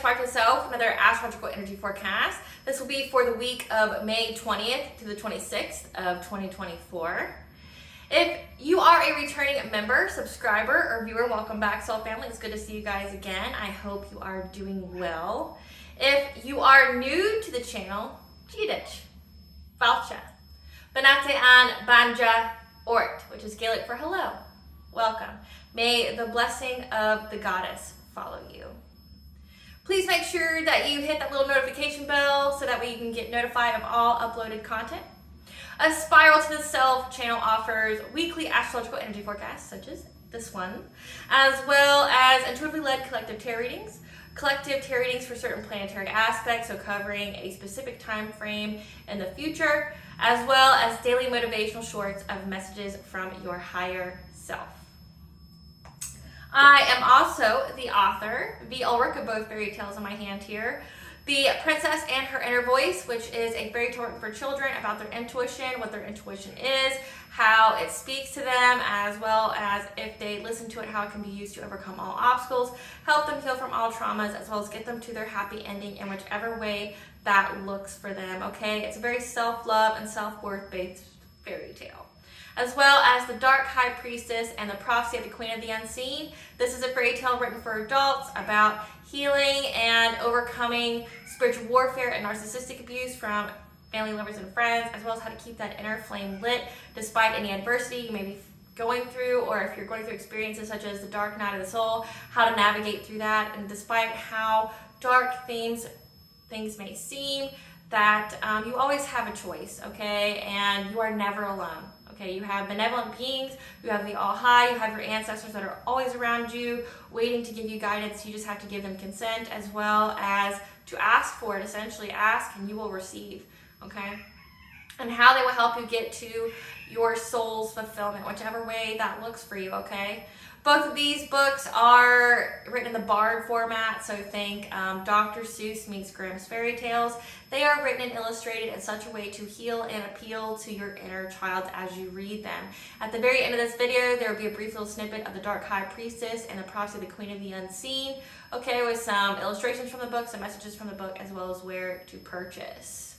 Spiral to the Self, another astrological energy forecast. This will be for the week of May 20th to the 26th of 2024. If you are a returning member, subscriber, or viewer, welcome back, Soul Family. It's good to see you guys again. I hope you are doing well. If you are new to the channel, Jidich, Valcha, Banate an Banja Ort, which is Gaelic for hello. Welcome. May the blessing of the goddess follow you. Please make sure that you hit that little notification bell so that way you can get notified of all uploaded content. A Spiral to the Self channel offers weekly astrological energy forecasts, such as this one, as well as intuitively led collective tarot readings for certain planetary aspects, so covering a specific time frame in the future, as well as daily motivational shorts of messages from your higher self. I am also the author, the Ulrich of both fairy tales in my hand here. The Princess and Her Inner Voice, which is a fairy tale written for children about their intuition, what their intuition is, how it speaks to them, as well as if they listen to it, how it can be used to overcome all obstacles, help them heal from all traumas, as well as get them to their happy ending in whichever way that looks for them, okay? It's a very self-love and self-worth based fairy tale. As well as the Dark High Priestess and the Prophecy of the Queen of the Unseen. This is a fairy tale written for adults about healing and overcoming spiritual warfare and narcissistic abuse from family members and friends, as well as how to keep that inner flame lit despite any adversity you may be going through, or if you're going through experiences such as the dark night of the soul, how to navigate through that. And despite how dark things may seem, that you always have a choice, okay? And you are never alone. Okay, you have benevolent beings, you have the All High, you have your ancestors that are always around you, waiting to give you guidance. You just have to give them consent, as well as to ask for it. Essentially, ask and you will receive, okay? And how they will help you get to your soul's fulfillment, whichever way that looks for you, okay? Both of these books are written in the Bard format, so think Dr. Seuss meets Grimm's fairy tales. They are written and illustrated in such a way to heal and appeal to your inner child as you read them. At the very end of this video, there will be a brief little snippet of the Dark High Priestess and the Prophecy of the Queen of the Unseen, okay, with some illustrations from the book, some messages from the book, as well as where to purchase.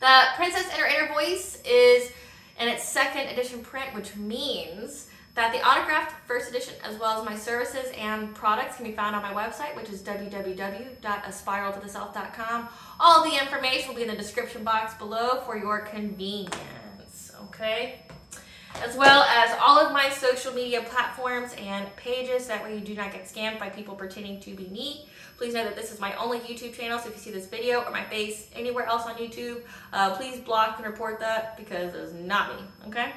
The Princess and Her Inner Voice is in its second edition print, which means that the autographed first edition, as well as my services and products, can be found on my website, which is www.aspiraltotheself.com. All the information will be in the description box below for your convenience, okay? As well as all of my social media platforms and pages, that way you do not get scammed by people pretending to be me. Please know that this is my only YouTube channel, so if you see this video or my face anywhere else on YouTube, please block and report that, because it's not me, okay?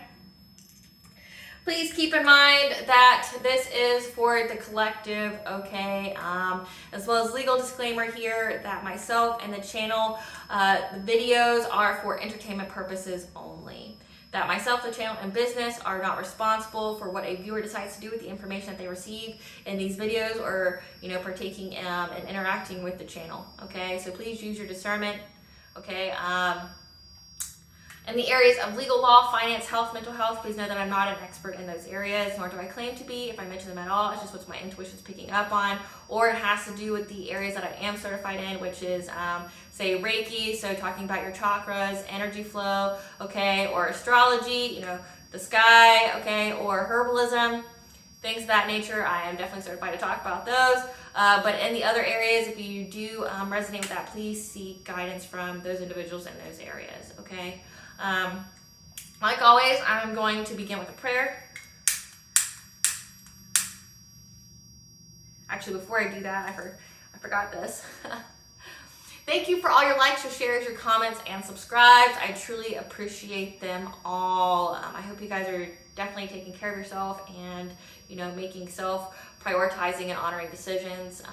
Please keep in mind that this is for the collective, okay? As well as legal disclaimer here that myself and the channel, the videos are for entertainment purposes only. That myself, the channel, and business are not responsible for what a viewer decides to do with the information that they receive in these videos, or, you know, partaking in and interacting with the channel, okay? So please use your discernment, okay? In the areas of legal law, finance, health, mental health, please know that I'm not an expert in those areas, nor do I claim to be. If I mention them at all, it's just what my intuition is picking up on, or it has to do with the areas that I am certified in, which is, say, Reiki, so talking about your chakras, energy flow, okay, or astrology, you know, the sky, okay, or herbalism, things of that nature. I am definitely certified to talk about those. But in the other areas, if you do resonate with that, please seek guidance from those individuals in those areas, okay? Like always, I'm going to begin with a prayer. Actually, before I do that, I forgot this. Thank you for all your likes, your shares, your comments, and subscribes. I truly appreciate them all. I hope you guys are definitely taking care of yourself and, you know, making self-prioritizing and honoring decisions.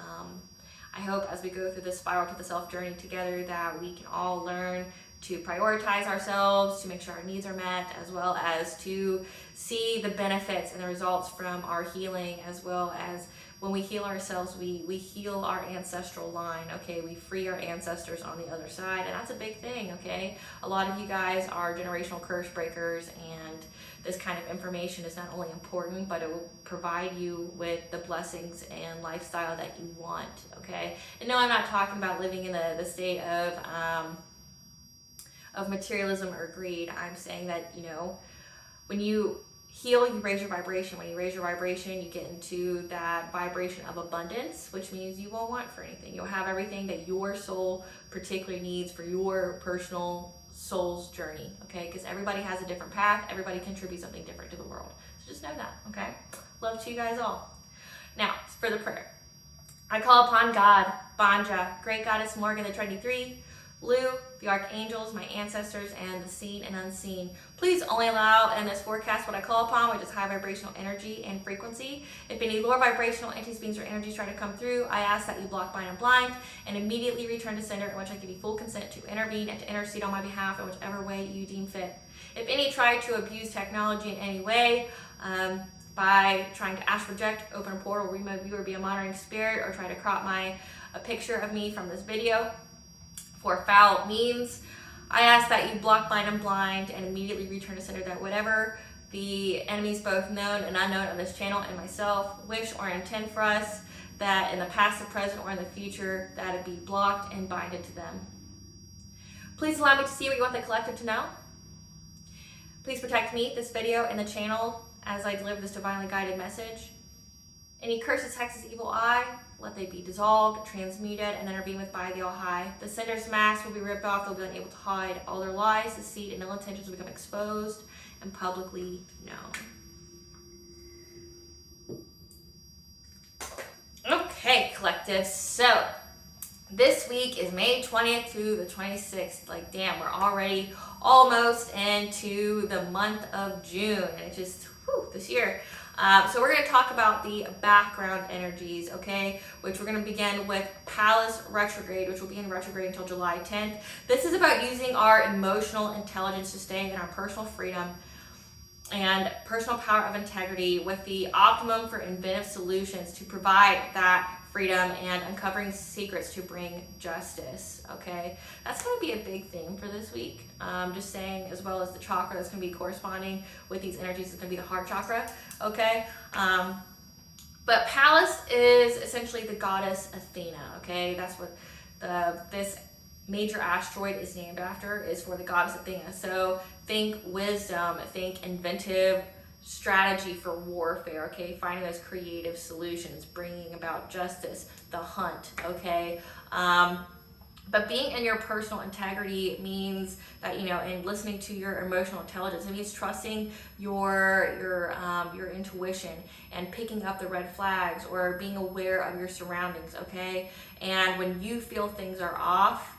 I hope as we go through this Spiral to the Self journey together that we can all learn to prioritize ourselves, to make sure our needs are met, as well as to see the benefits and the results from our healing, as well as when we heal ourselves, we heal our ancestral line, okay? We free our ancestors on the other side, and that's a big thing, okay? A lot of you guys are generational curse breakers, and this kind of information is not only important, but it will provide you with the blessings and lifestyle that you want, okay? And no, I'm not talking about living in the state of materialism or greed. I'm saying that, you know, when you heal, you raise your vibration. When you raise your vibration, you get into that vibration of abundance, which means you won't want for anything. You'll have everything that your soul particularly needs for your personal soul's journey, okay? Because everybody has a different path. Everybody contributes something different to the world. So just know that, okay? Love to you guys all. Now, for the prayer. I call upon God, Banja, Great Goddess Morgan, the Trinity Three, Lu, the archangels, my ancestors, and the seen and unseen. Please only allow in this forecast what I call upon, which is high vibrational energy and frequency. If any lower vibrational entities, beings, or energies try to come through, I ask that you block, bind, and blind, and immediately return to sender, in which I give you full consent to intervene and to intercede on my behalf in whichever way you deem fit. If any try to abuse technology in any way, by trying to ask, reject, open a portal, remove you, or be a monitoring spirit, or try to crop a picture of me from this video for foul means, I ask that you block, bind, and blind, and immediately return to sender, that whatever the enemies, both known and unknown, of this channel and myself wish or intend for us, that in the past, the present, or in the future, that it be blocked and binded to them. Please allow me to see what you want the collective to know. Please protect me, this video, and the channel as I deliver this divinely guided message. Any curses, hexes, evil eye, let they be dissolved, transmuted, and intervened with by the All-High. The sender's mask will be ripped off. They'll be unable to hide. All their lies, deceit, and ill intentions will become exposed and publicly known. Okay, collective. So, this week is May 20th through the 26th. Like, damn, we're already almost into the month of June. And it's just, this year. So we're going to talk about the background energies, okay, which we're going to begin with Pallas retrograde, which will be in retrograde until July 10th. This is about using our emotional intelligence to stay in our personal freedom and personal power of integrity with the optimum for inventive solutions to provide that freedom and uncovering secrets to bring justice, okay? That's going to be a big theme for this week. Just saying, as well as the chakra that's going to be corresponding with these energies is going to be the heart chakra, okay? But Pallas is essentially the goddess Athena, okay? That's what this major asteroid is named after, is for the goddess Athena. So think wisdom, think inventive strategy for warfare, okay? Finding those creative solutions, bringing about justice, the hunt, okay? But being in your personal integrity means that, you know, and listening to your emotional intelligence, it means trusting your intuition and picking up the red flags or being aware of your surroundings, okay? And when you feel things are off,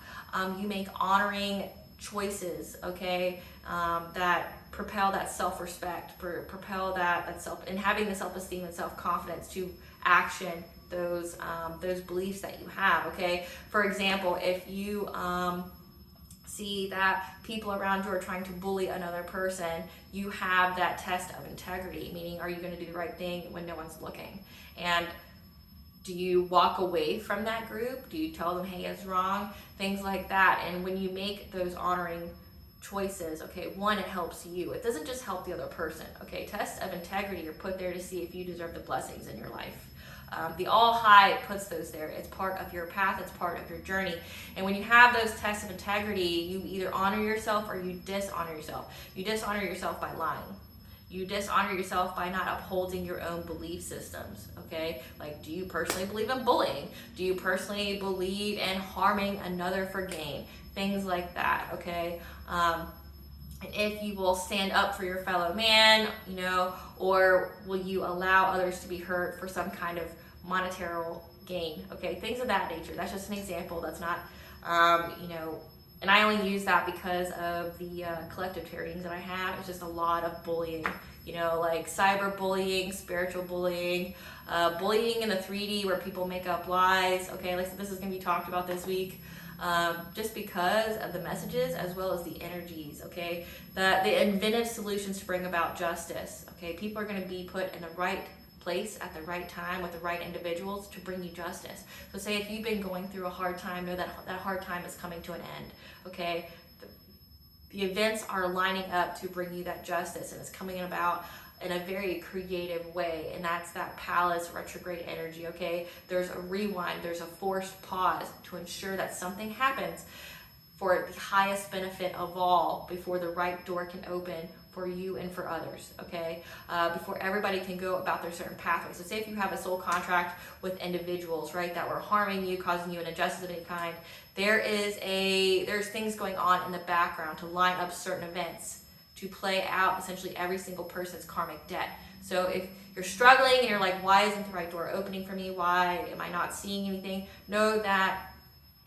you make honoring choices, okay, that propel that self-respect, propel that self, and having the self-esteem and self-confidence to action those beliefs that you have, okay? For example, if you see that people around you are trying to bully another person, you have that test of integrity, meaning, are you going to do the right thing when no one's looking? And do you walk away from that group? Do you tell them, hey, it's wrong? Things like that. And when you make those honoring choices, okay, one, it helps you. It doesn't just help the other person, okay? Tests of integrity are put there to see if you deserve the blessings in your life. The All-High puts those there. It's part of your path. It's part of your journey. And when you have those tests of integrity, you either honor yourself or you dishonor yourself. You dishonor yourself by lying. You dishonor yourself by not upholding your own belief systems, okay? Like, do you personally believe in bullying? Do you personally believe in harming another for gain? Things like that, okay? And if you will stand up for your fellow man, you know, or will you allow others to be hurt for some kind of monetary gain, okay? Things of that nature. That's just an example. That's not, you know, and I only use that because of the collective trainings that I have. It's just a lot of bullying, you know, like cyber bullying, spiritual bullying, bullying in the 3D where people make up lies, okay? Like, so this is going to be talked about this week. just because of the messages as well as the energies, okay? The inventive solutions to bring about justice, okay? People are going to be put in the right place at the right time with the right individuals to bring you justice. So say if you've been going through a hard time, know that that hard time is coming to an end, okay? The events are lining up to bring you that justice, and it's coming about in a very creative way, and that's that palace retrograde energy, okay? There's a rewind, there's a forced pause to ensure that something happens for the highest benefit of all before the right door can open for you and for others, okay? Before everybody can go about their certain pathways. So say if you have a soul contract with individuals, right, that were harming you, causing you an injustice of any kind, there's things going on in the background to line up certain events to play out essentially every single person's karmic debt. So if you're struggling and you're like, why isn't the right door opening for me? Why am I not seeing anything? Know that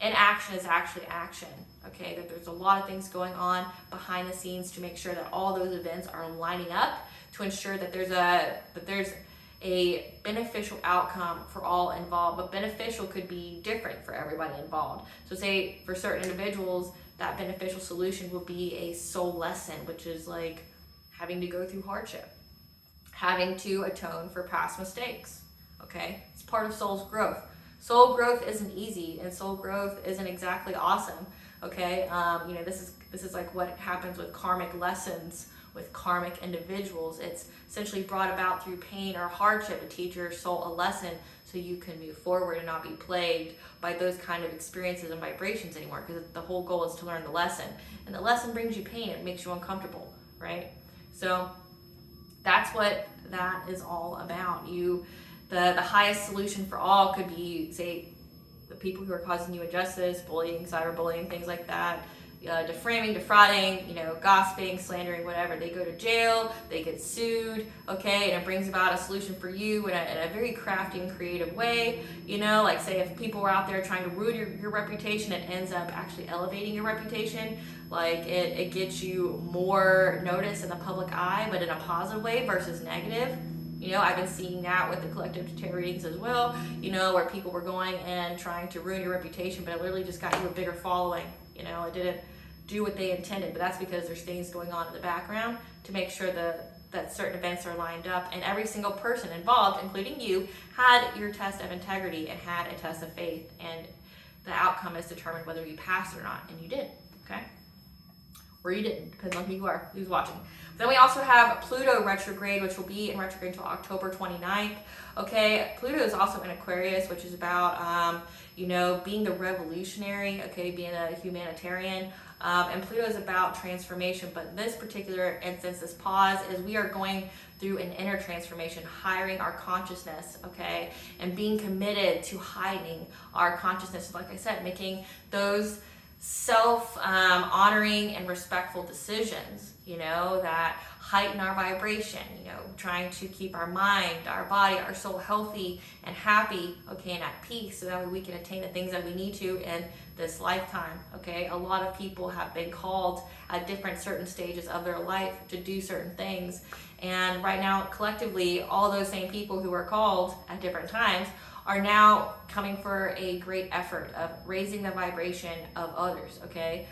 inaction is actually action, okay? That there's a lot of things going on behind the scenes to make sure that all those events are lining up to ensure that there's a beneficial outcome for all involved. But beneficial could be different for everybody involved. So say for certain individuals, that beneficial solution will be a soul lesson, which is like having to go through hardship, having to atone for past mistakes, okay? It's part of soul's growth. Soul growth isn't easy, and soul growth isn't exactly awesome, okay? This is like what happens with karmic lessons with karmic individuals. It's essentially brought about through pain or hardship to teach your soul a lesson so you can move forward and not be plagued by those kind of experiences and vibrations anymore, because the whole goal is to learn the lesson. And the lesson brings you pain, it makes you uncomfortable, right? So that's what that is all about. The highest solution for all could be, say, the people who are causing you injustice, bullying, cyberbullying, things like that, defaming, defrauding, gossiping, slandering, whatever. They go to jail, they get sued, okay, and it brings about a solution for you in a very crafty and creative way. Like say if people were out there trying to ruin your reputation, it ends up actually elevating your reputation. Like it gets you more notice in the public eye, but in a positive way versus negative. I've been seeing that with the collective tarot readings as well, where people were going and trying to ruin your reputation, but it literally just got you a bigger following. It didn't do what they intended, but that's because there's things going on in the background to make sure that certain events are lined up, and every single person involved, including you, had your test of integrity and had a test of faith, and the outcome is determined whether you passed or not, and you did, okay? Or you didn't, depends on who's watching. Then we also have Pluto retrograde, which will be in retrograde until October 29th. Okay, Pluto is also in Aquarius, which is about, being the revolutionary, okay, being a humanitarian. And Pluto is about transformation, but in this particular instance, this pause is we are going through an inner transformation, hiring our consciousness, okay, and being committed to heightening our consciousness. Like I said, making those self-honoring and respectful decisions, that heighten our vibration, trying to keep our mind, our body, our soul healthy and happy, okay, and at peace, so that way we can attain the things that we need to in this lifetime, okay? A lot of people have been called at different certain stages of their life to do certain things, and right now, collectively, all those same people who were called at different times are now coming for a great effort of raising the vibration of others, okay?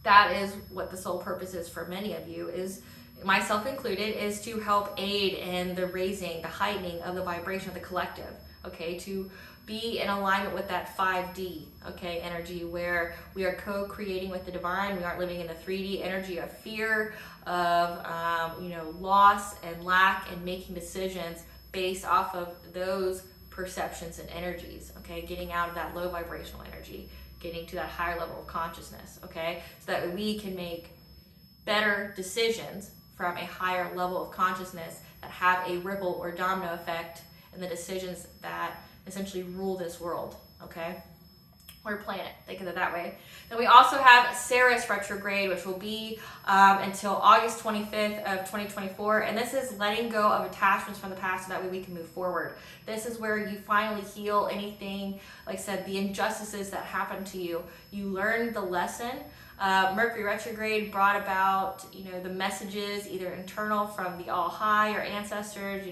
That is what the sole purpose is for many of you, is myself included, is to help aid in the raising, the heightening of the vibration of the collective, okay? To be in alignment with that 5D, okay, energy, where we are co-creating with the divine. We aren't living in the 3D energy of fear, of loss and lack, and making decisions based off of those perceptions and energies, okay? Getting out of that low vibrational energy, getting to that higher level of consciousness, okay? So that we can make better decisions from a higher level of consciousness that have a ripple or domino effect in the decisions that essentially rule this world, okay? Or planet, think of it that way. Then we also have Ceres retrograde, which will be until August 25th of 2024. And this is letting go of attachments from the past so that way we can move forward. This is where you finally heal anything, like I said, the injustices that happened to you. You learned the lesson. Mercury retrograde brought about, the messages either internal from the All High or ancestors,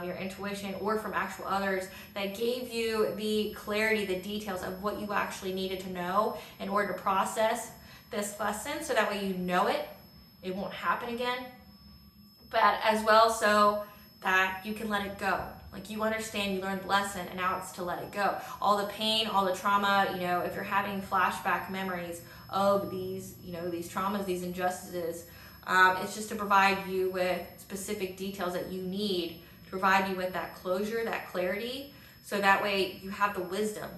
your intuition, or from actual others that gave you the clarity, the details of what you actually needed to know in order to process this lesson, so that way you know it won't happen again, but as well so that you can let it go. Like, you understand, you learned the lesson, and now it's to let it go. All the pain, all the trauma, if you're having flashback memories of these, these traumas, these injustices, it's just to provide you with specific details that you need to provide you with that closure, that clarity, so that way you have the wisdom,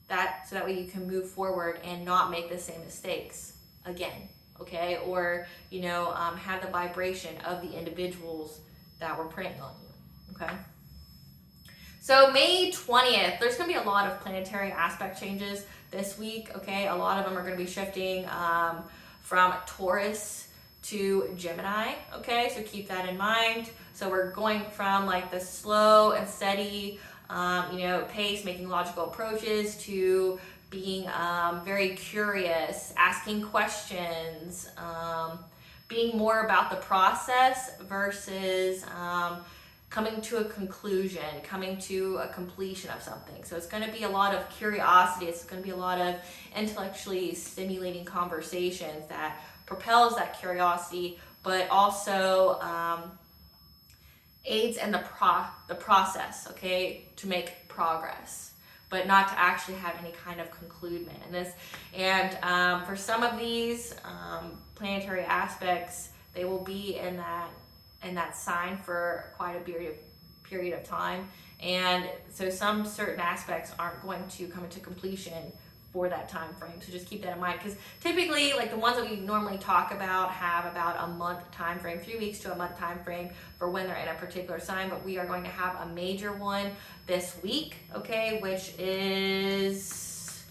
so that way you can move forward and not make the same mistakes again, okay? Or, have the vibration of the individuals that were preying on you, okay? So May 20th, there's going to be a lot of planetary aspect changes this week, okay? A lot of them are going to be shifting from Taurus to Gemini, okay? So keep that in mind. So we're going from like the slow and steady, pace, making logical approaches, to being very curious, asking questions, being more about the process versus coming to a conclusion, coming to a completion of something. So it's going to be a lot of curiosity. It's going to be a lot of intellectually stimulating conversations that propels that curiosity, but also aids in the process, okay, to make progress, but not to actually have any kind of conclusion in this. And for some of these planetary aspects, they will be in that sign for quite a period of time. And so some certain aspects aren't going to come into completion for that time frame. So just keep that in mind, because typically, like the ones that we normally talk about have about a month time frame, 3 weeks to a month time frame for when they're in a particular sign. But we are going to have a major one this week, okay, which is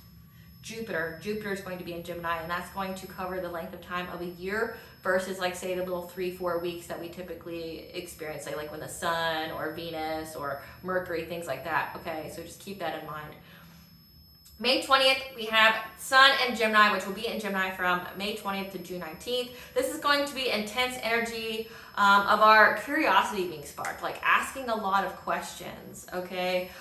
Jupiter. Jupiter is going to be in Gemini, and that's going to cover the length of time of a year versus, like, say, the little 3-4 weeks that we typically experience, say, like when the Sun or Venus or Mercury, things like that, okay? So just keep that in mind. May 20th, we have Sun and Gemini, which will be in Gemini from May 20th to June 19th. This is going to be intense energy of our curiosity being sparked, like asking a lot of questions, okay?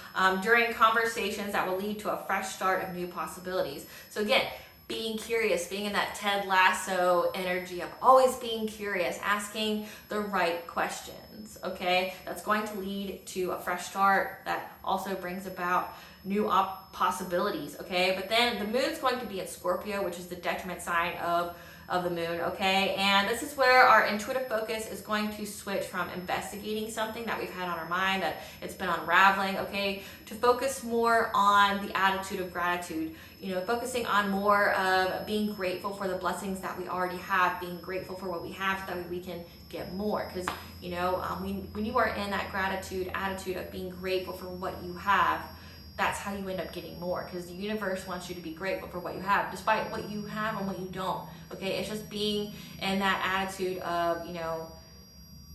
During conversations that will lead to a fresh start of new possibilities. So again, being curious, being in that Ted Lasso energy of always being curious, asking the right questions, okay? That's going to lead to a fresh start that also brings about new possibilities, okay? But then the moon's going to be in Scorpio, which is the detriment sign of the moon, okay? And this is where our intuitive focus is going to switch from investigating something that we've had on our mind, that it's been unraveling, okay, to focus more on the attitude of gratitude, focusing on more of being grateful for the blessings that we already have, being grateful for what we have so that we can get more. Because, when you are in that gratitude attitude of being grateful for what you have, that's how you end up getting more, because the universe wants you to be grateful for what you have, despite what you have and what you don't, okay? It's just being in that attitude of,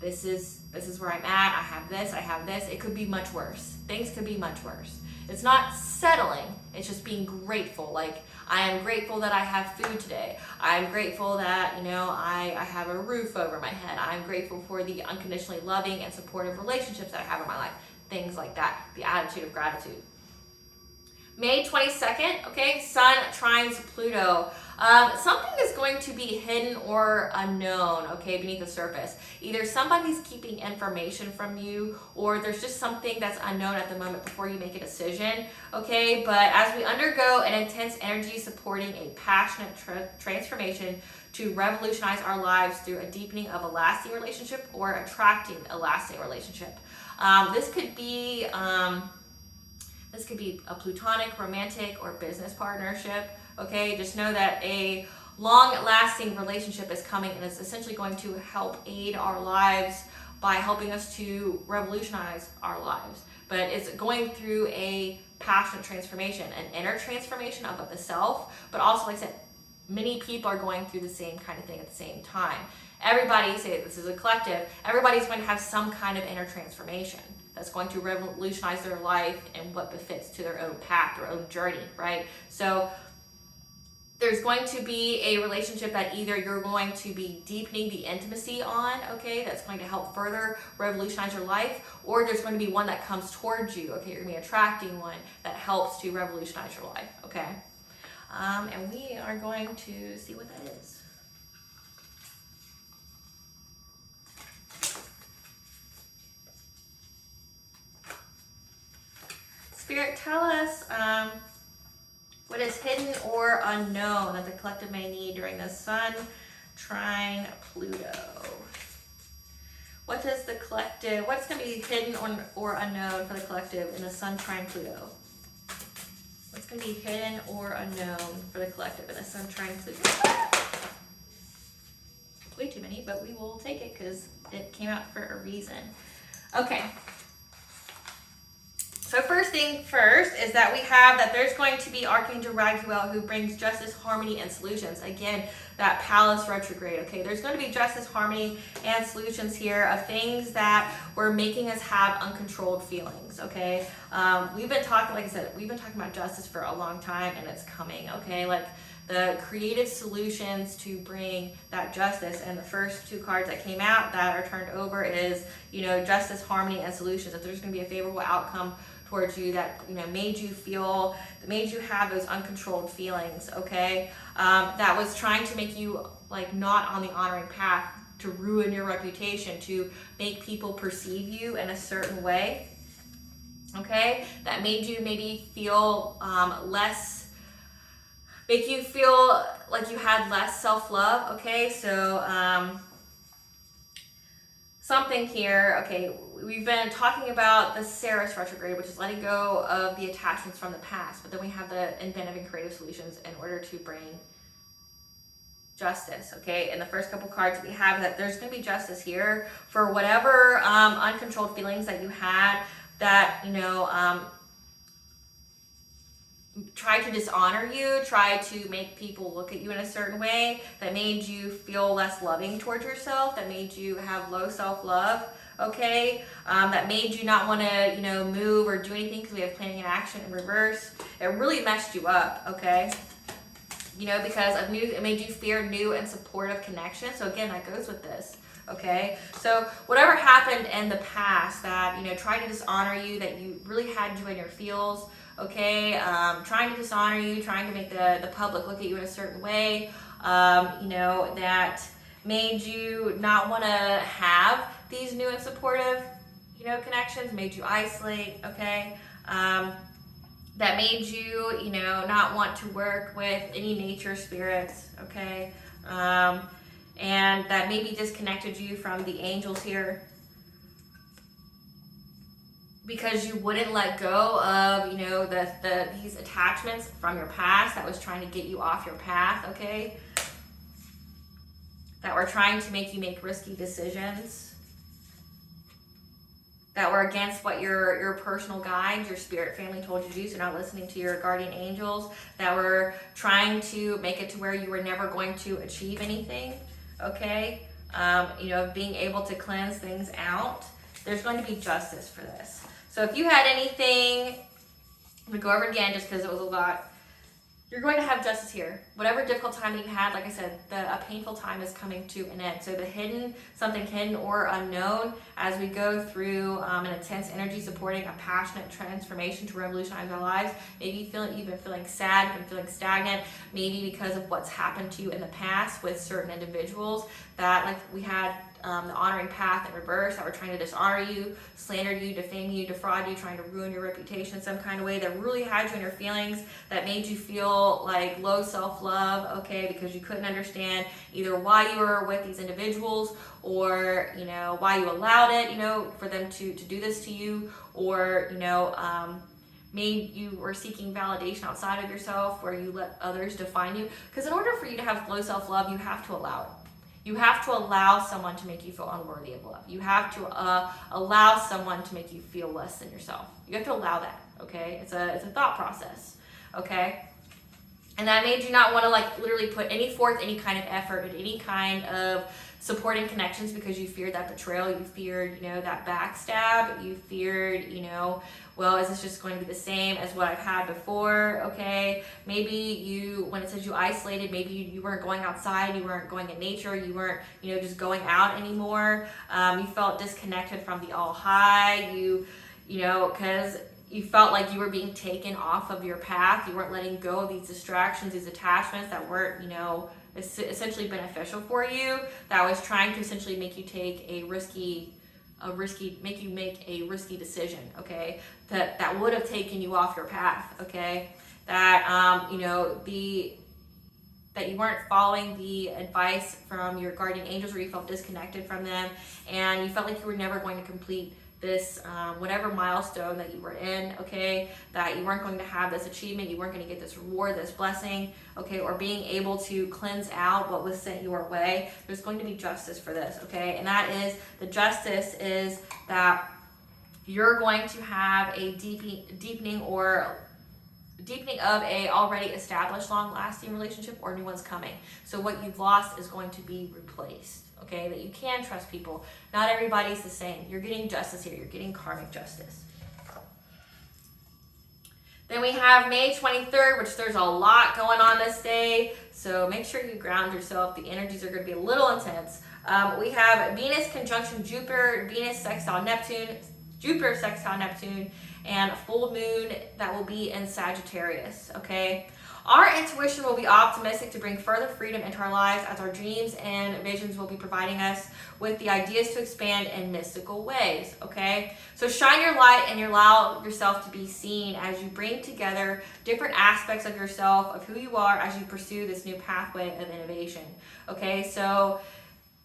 this is where I'm at, I have this. It could be much worse. Things could be much worse. It's not settling, it's just being grateful. Like, I am grateful that I have food today. I'm grateful that, I have a roof over my head. I'm grateful for the unconditionally loving and supportive relationships that I have in my life. Things like that, the attitude of gratitude. May 22nd, okay, Sun trines Pluto. Something is going to be hidden or unknown, okay, beneath the surface. Either somebody's keeping information from you, or there's just something that's unknown at the moment before you make a decision, okay? But as we undergo an intense energy supporting a passionate transformation to revolutionize our lives through a deepening of a lasting relationship or attracting a lasting relationship. This could be a platonic, romantic, or business partnership, okay? Just know that a long-lasting relationship is coming, and it's essentially going to help aid our lives by helping us to revolutionize our lives. But it's going through a passionate transformation, an inner transformation of the self, but also, like I said, many people are going through the same kind of thing at the same time. Everybody, say this is a collective, everybody's going to have some kind of inner transformation that's going to revolutionize their life and what befits to their own path, their own journey, right? So there's going to be a relationship that either you're going to be deepening the intimacy on, okay, that's going to help further revolutionize your life, or there's going to be one that comes towards you, okay, you're going to be attracting one that helps to revolutionize your life, okay? And we are going to see what that is. Spirit, tell us what is hidden or unknown that the collective may need during the Sun trine Pluto. What does the collective, what's going to be hidden or unknown for the collective in the Sun trine Pluto? What's going to be hidden or unknown for the collective in the Sun trine Pluto? Way too many, but we will take it because it came out for a reason. Okay. So first thing first is that we have that there's going to be Archangel Raguel who brings justice, harmony, and solutions. Again, that Palace retrograde, okay? There's going to be justice, harmony, and solutions here of things that were making us have uncontrolled feelings, okay? We've been talking, like I said, we've been talking about justice for a long time, and it's coming, okay? Like the creative solutions to bring that justice, and the first two cards that came out that are turned over is, you know, justice, harmony, and solutions. That there's going to be a favorable outcome towards you that, you know, made you feel, that made you have those uncontrolled feelings, okay? That was trying to make you like not on the honoring path, to ruin your reputation, to make people perceive you in a certain way, okay? That made you maybe feel make you feel like you had less self-love, okay? So something here, okay, we've been talking about the Ceres retrograde, which is letting go of the attachments from the past, but then we have the inventive and creative solutions in order to bring justice, okay? In the first couple cards we have that there's going to be justice here for whatever uncontrolled feelings that you had that, you know, try to dishonor you, try to make people look at you in a certain way, that made you feel less loving towards yourself, that made you have low self-love, okay? That made you not want to, you know, move or do anything because we have planning and action in reverse. It really messed you up, okay? You know, because of new, it made you fear new and supportive connection. So again, that goes with this. Okay, so whatever happened in the past that, you know, tried to dishonor you, that you really had you in your feels, okay, trying to dishonor you, trying to make the public look at you in a certain way, you know, that made you not want to have these new and supportive, you know, connections, made you isolate, okay, that made you, you know, not want to work with any nature spirits, okay, and that maybe disconnected you from the angels here because you wouldn't let go of, you know, these attachments from your past that was trying to get you off your path, okay, that were trying to make you make risky decisions, that were against what your personal guides, your spirit family told you to do, so not listening to your guardian angels, that were trying to make it to where you were never going to achieve anything, okay? You know, being able to cleanse things out. There's going to be justice for this. So if you had anything, I'm gonna go over it again just because it was a lot. You're going to have justice here. Whatever difficult time that you had, like I said, a painful time is coming to an end. So the hidden, something hidden or unknown, as we go through an intense energy supporting a passionate transformation to revolutionize our lives. Maybe you've been feeling sad, you've been feeling stagnant, maybe because of what's happened to you in the past with certain individuals that, like we had the honoring path in reverse, that were trying to dishonor you, slander you, defame you, defraud you, trying to ruin your reputation in some kind of way, that really had you in your feelings, that made you feel like low self-love, okay, because you couldn't understand either why you were with these individuals, or, you know, why you allowed it, you know, for them to do this to you, or, you know, maybe you were seeking validation outside of yourself where you let others define you. Because in order for you to have low self-love, you have to allow it. You have to allow someone to make you feel unworthy of love. You have to allow someone to make you feel less than yourself. You have to allow that, okay? It's a thought process, okay? And that made you not want to like literally put any kind of effort in any kind of supporting connections because you feared that betrayal, you feared, you know, that backstab, you feared, you know, well, is this just going to be the same as what I've had before? Okay, maybe you, when it says you isolated, maybe you weren't going outside, you weren't going in nature, you weren't, you know, just going out anymore. You felt disconnected from the all high, you know, because you felt like you were being taken off of your path. You weren't letting go of these distractions, these attachments that weren't, you know, essentially beneficial for you, that was trying to essentially make you take make you make a risky decision, okay? That would have taken you off your path, okay? That, you know, that you weren't following the advice from your guardian angels, or you felt disconnected from them, and you felt like you were never going to complete this whatever milestone that you were in, okay, that you weren't going to have this achievement, you weren't going to get this reward, this blessing, okay, or being able to cleanse out what was sent your way. There's going to be justice for this, okay, and that is, the justice is that you're going to have a deepening of a already established long-lasting relationship, or new one's coming. So what you've lost is going to be replaced, okay? That you can trust people. Not everybody's the same. You're getting justice here. You're getting karmic justice. Then we have May 23rd, which there's a lot going on this day. So make sure you ground yourself. The energies are going to be a little intense. We have Venus conjunction Jupiter, Venus sextile Neptune, Jupiter sextile Neptune, and a full moon that will be in Sagittarius, okay? Our intuition will be optimistic to bring further freedom into our lives, as our dreams and visions will be providing us with the ideas to expand in mystical ways, okay? So shine your light and allow yourself to be seen as you bring together different aspects of yourself, of who you are, as you pursue this new pathway of innovation, okay? So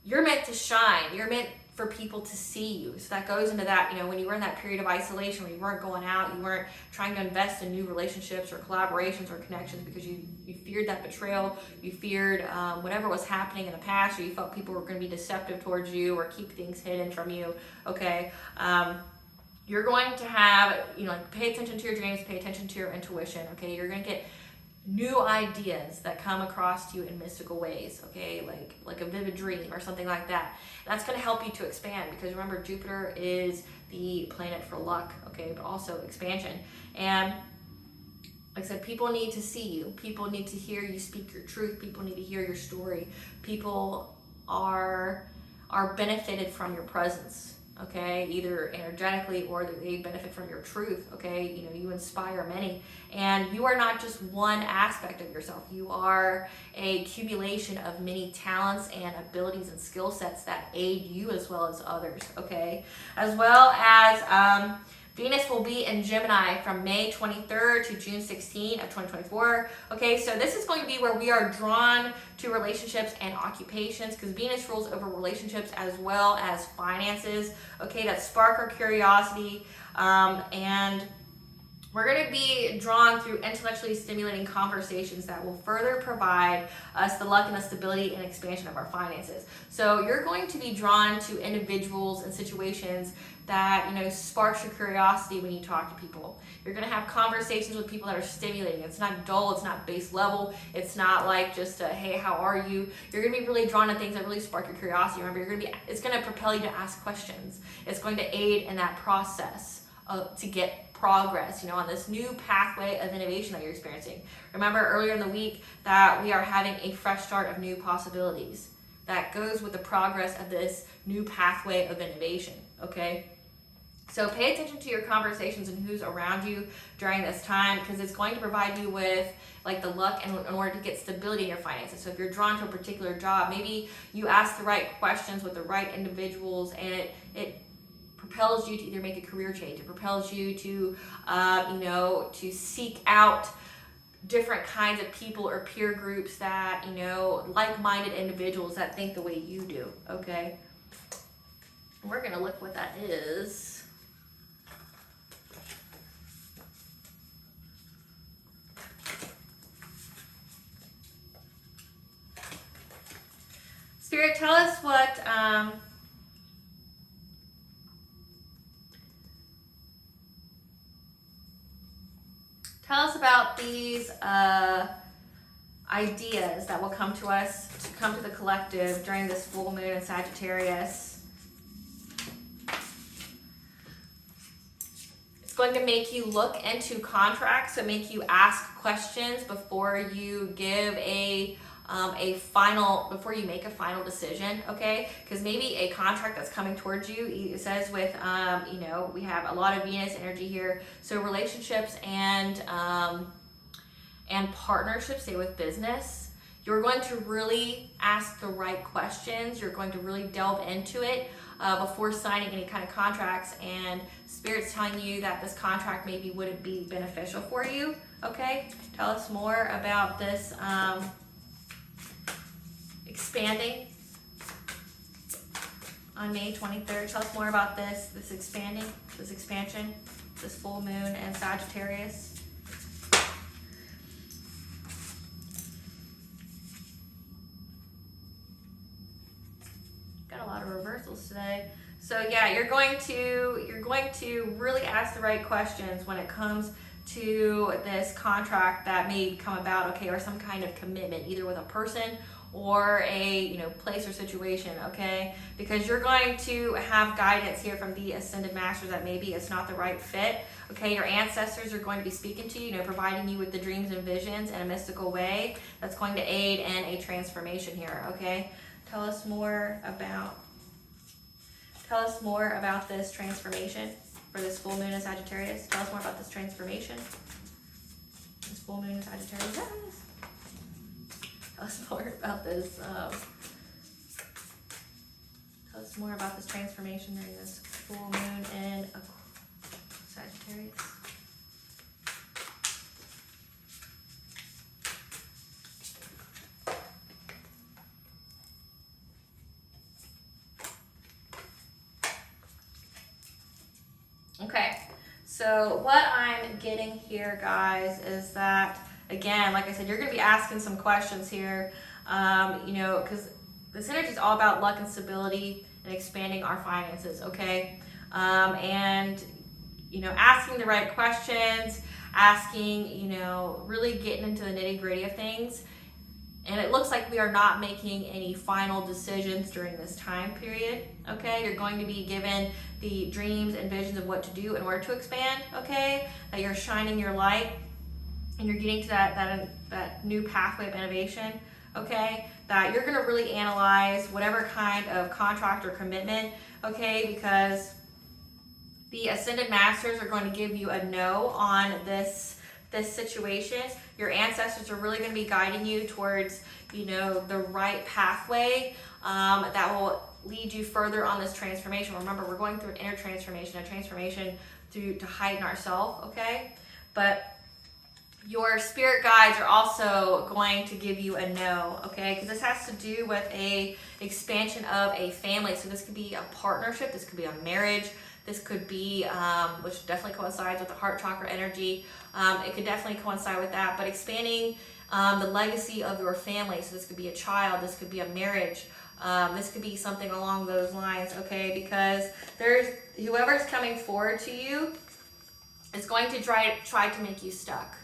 you're meant to shine. You're meant for people to see you. So that goes into that, you know, when you were in that period of isolation where you weren't going out, you weren't trying to invest in new relationships or collaborations or connections because you feared that betrayal, you feared whatever was happening in the past, or you felt people were going to be deceptive towards you or keep things hidden from you, okay? You're going to have, you know, like, pay attention to your dreams, pay attention to your intuition, okay? You're going to get new ideas that come across to you in mystical ways, okay, like a vivid dream or something like that. And that's going to help you to expand, because remember, Jupiter is the planet for luck, okay, but also expansion. And like I said, people need to see you. People need to hear you speak your truth. People need to hear your story. People are benefited from your presence, okay, either energetically, or they benefit from your truth, okay? You know, you inspire many, and you are not just one aspect of yourself. You are a accumulation of many talents and abilities and skill sets that aid you as well as others, okay? As well as Venus will be in Gemini from May 23rd to June 16 of 2024. Okay, so this is going to be where we are drawn to relationships and occupations, because Venus rules over relationships as well as finances, okay, that spark our curiosity, and we're going to be drawn through intellectually stimulating conversations that will further provide us the luck and the stability and expansion of our finances. So you're going to be drawn to individuals and situations that, you know, sparks your curiosity when you talk to people. You're going to have conversations with people that are stimulating. It's not dull, it's not base level, it's not like just a, hey, how are you? You're going to be really drawn to things that really spark your curiosity. Remember, it's going to propel you to ask questions. It's going to aid in that process to get progress, you know, on this new pathway of innovation that you're experiencing. Remember earlier in the week that we are having a fresh start of new possibilities that goes with the progress of this new pathway of innovation, okay? So pay attention to your conversations and who's around you during this time, because it's going to provide you with like the luck in order to get stability in your finances. So if you're drawn to a particular job, maybe you ask the right questions with the right individuals, and it propels you to either make a career change. It propels you to, you know, to seek out different kinds of people or peer groups that, you know, like-minded individuals that think the way you do, okay? We're going to look what that is. Spirit, tell us what, tell us about these ideas that will come to us, to come to the collective during this full moon in Sagittarius. It's going to make you look into contracts, so make you ask questions before you give before you make a final decision, okay? Because maybe a contract that's coming towards you, it says with, we have a lot of Venus energy here, so relationships and partnerships, say with business, you're going to really ask the right questions. You're going to really delve into it before signing any kind of contracts, and Spirit's telling you that this contract maybe wouldn't be beneficial for you, okay? Tell us more about this expanding on May 23rd. Tell us more about this expansion, this full moon in Sagittarius. Got a lot of reversals today. So yeah, you're going to really ask the right questions when it comes to this contract that may come about, okay, or some kind of commitment, either with a person or a place or situation, okay? Because you're going to have guidance here from the Ascended Masters that maybe it's not the right fit, okay? Your ancestors are going to be speaking to you, providing you with the dreams and visions in a mystical way that's going to aid in a transformation here, okay? Tell us more about this transformation for this full moon in Sagittarius. Tell us more about this transformation. This full moon in Sagittarius. Yes. Tell us more about this. Tell us more about this transformation during this full moon in Sagittarius. Okay, so what I'm getting here, guys, is that, again, like I said, you're going to be asking some questions here, because this energy is all about luck and stability and expanding our finances, okay? Asking the right questions, really getting into the nitty-gritty of things. And it looks like we are not making any final decisions during this time period, okay? You're going to be given the dreams and visions of what to do in order to expand, okay? That you're shining your light and you're getting to that new pathway of innovation, okay? That you're gonna really analyze whatever kind of contract or commitment, okay? Because the Ascended Masters are going to give you a no on this situation. Your ancestors are really going to be guiding you towards, the right pathway that will lead you further on this transformation. Remember, we're going through an inner transformation, a transformation to heighten ourselves, okay? But your spirit guides are also going to give you a no, okay? Because this has to do with a expansion of a family. So this could be a partnership, this could be a marriage, this could be, which definitely coincides with the heart chakra energy. It could definitely coincide with that, but expanding the legacy of your family. So this could be a child, this could be a marriage, this could be something along those lines, okay? Because whoever's coming forward to you is going to try to make you stuck.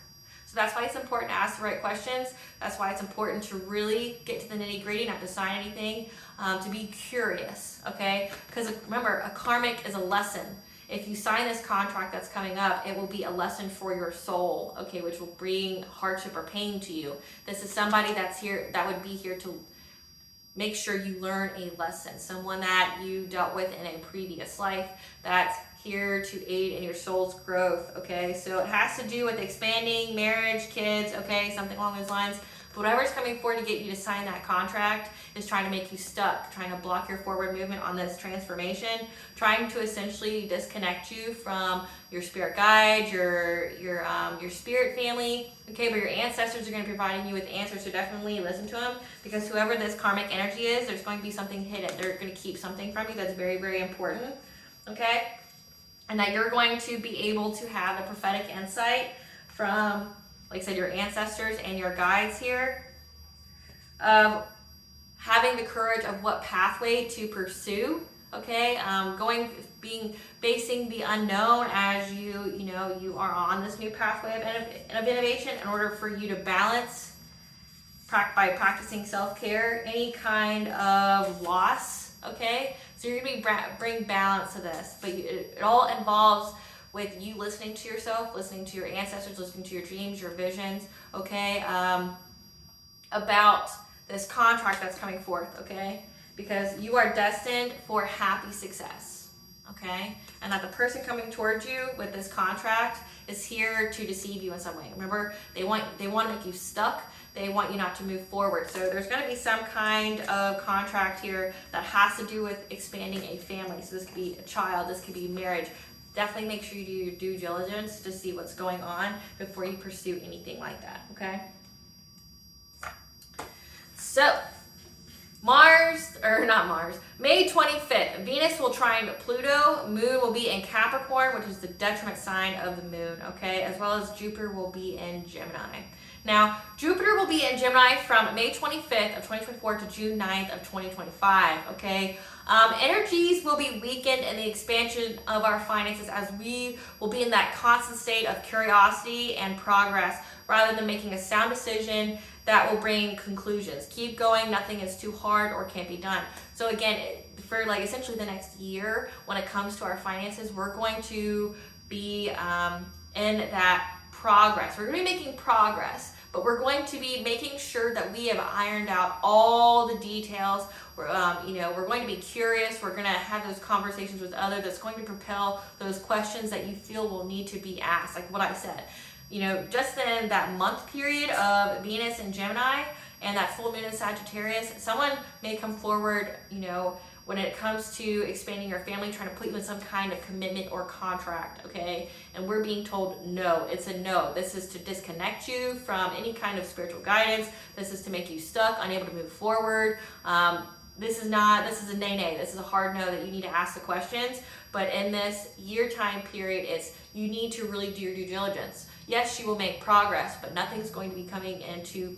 So that's why it's important to ask the right questions. That's why it's important to really get to the nitty-gritty, not to sign anything, to be curious, okay? Because remember, a karmic is a lesson. If you sign this contract that's coming up, it will be a lesson for your soul, okay, which will bring hardship or pain to you. This is somebody that would be here to make sure you learn a lesson. Someone that you dealt with in a previous life that's here to aid in your soul's growth, okay? So it has to do with expanding, marriage, kids, okay, something along those lines. But whatever's coming forward to get you to sign that contract is trying to make you stuck, trying to block your forward movement on this transformation, trying to essentially disconnect you from your spirit guide, your spirit family, okay? But your ancestors are going to be providing you with answers, so definitely listen to them, because whoever this karmic energy is, there's going to be something hidden. They're going to keep something from you that's very, very important, okay? And that you're going to be able to have a prophetic insight from, like I said, your ancestors and your guides here, of having the courage of what pathway to pursue, okay? Basing the unknown as you are on this new pathway of innovation in order for you to balance by practicing self-care, any kind of loss, okay? So you're gonna be bring balance to this, but it all involves with you listening to yourself, listening to your ancestors, listening to your dreams, your visions, okay? About this contract that's coming forth, okay? Because you are destined for happy success, okay? And that the person coming towards you with this contract is here to deceive you in some way. Remember, they want to make you stuck. They want you not to move forward. So there's going to be some kind of contract here that has to do with expanding a family. So this could be a child, this could be marriage. Definitely make sure you do your due diligence to see what's going on before you pursue anything like that, okay? So, May 25th, Venus will trine Pluto, Moon will be in Capricorn, which is the detriment sign of the Moon, okay? As well as Jupiter will be in Gemini. Now, Jupiter will be in Gemini from May 25th of 2024 to June 9th of 2025, okay? Energies will be weakened in the expansion of our finances as we will be in that constant state of curiosity and progress rather than making a sound decision that will bring conclusions. Keep going, nothing is too hard or can't be done. So again, for like essentially the next year, when it comes to our finances, we're going to be in that progress. We're going to be making progress, but we're going to be making sure that we have ironed out all the details. We're going to be curious. We're going to have those conversations with others that's going to propel those questions that you feel will need to be asked, like what I said. Just in that month period of Venus and Gemini and that full moon in Sagittarius, someone may come forward, when it comes to expanding your family, trying to put you in some kind of commitment or contract, okay? And we're being told no, it's a no. This is to disconnect you from any kind of spiritual guidance. This is to make you stuck, unable to move forward. This is a nay. This is a hard no that you need to ask the questions. But in this year time period, you need to really do your due diligence. Yes, you will make progress, but nothing's going to be coming into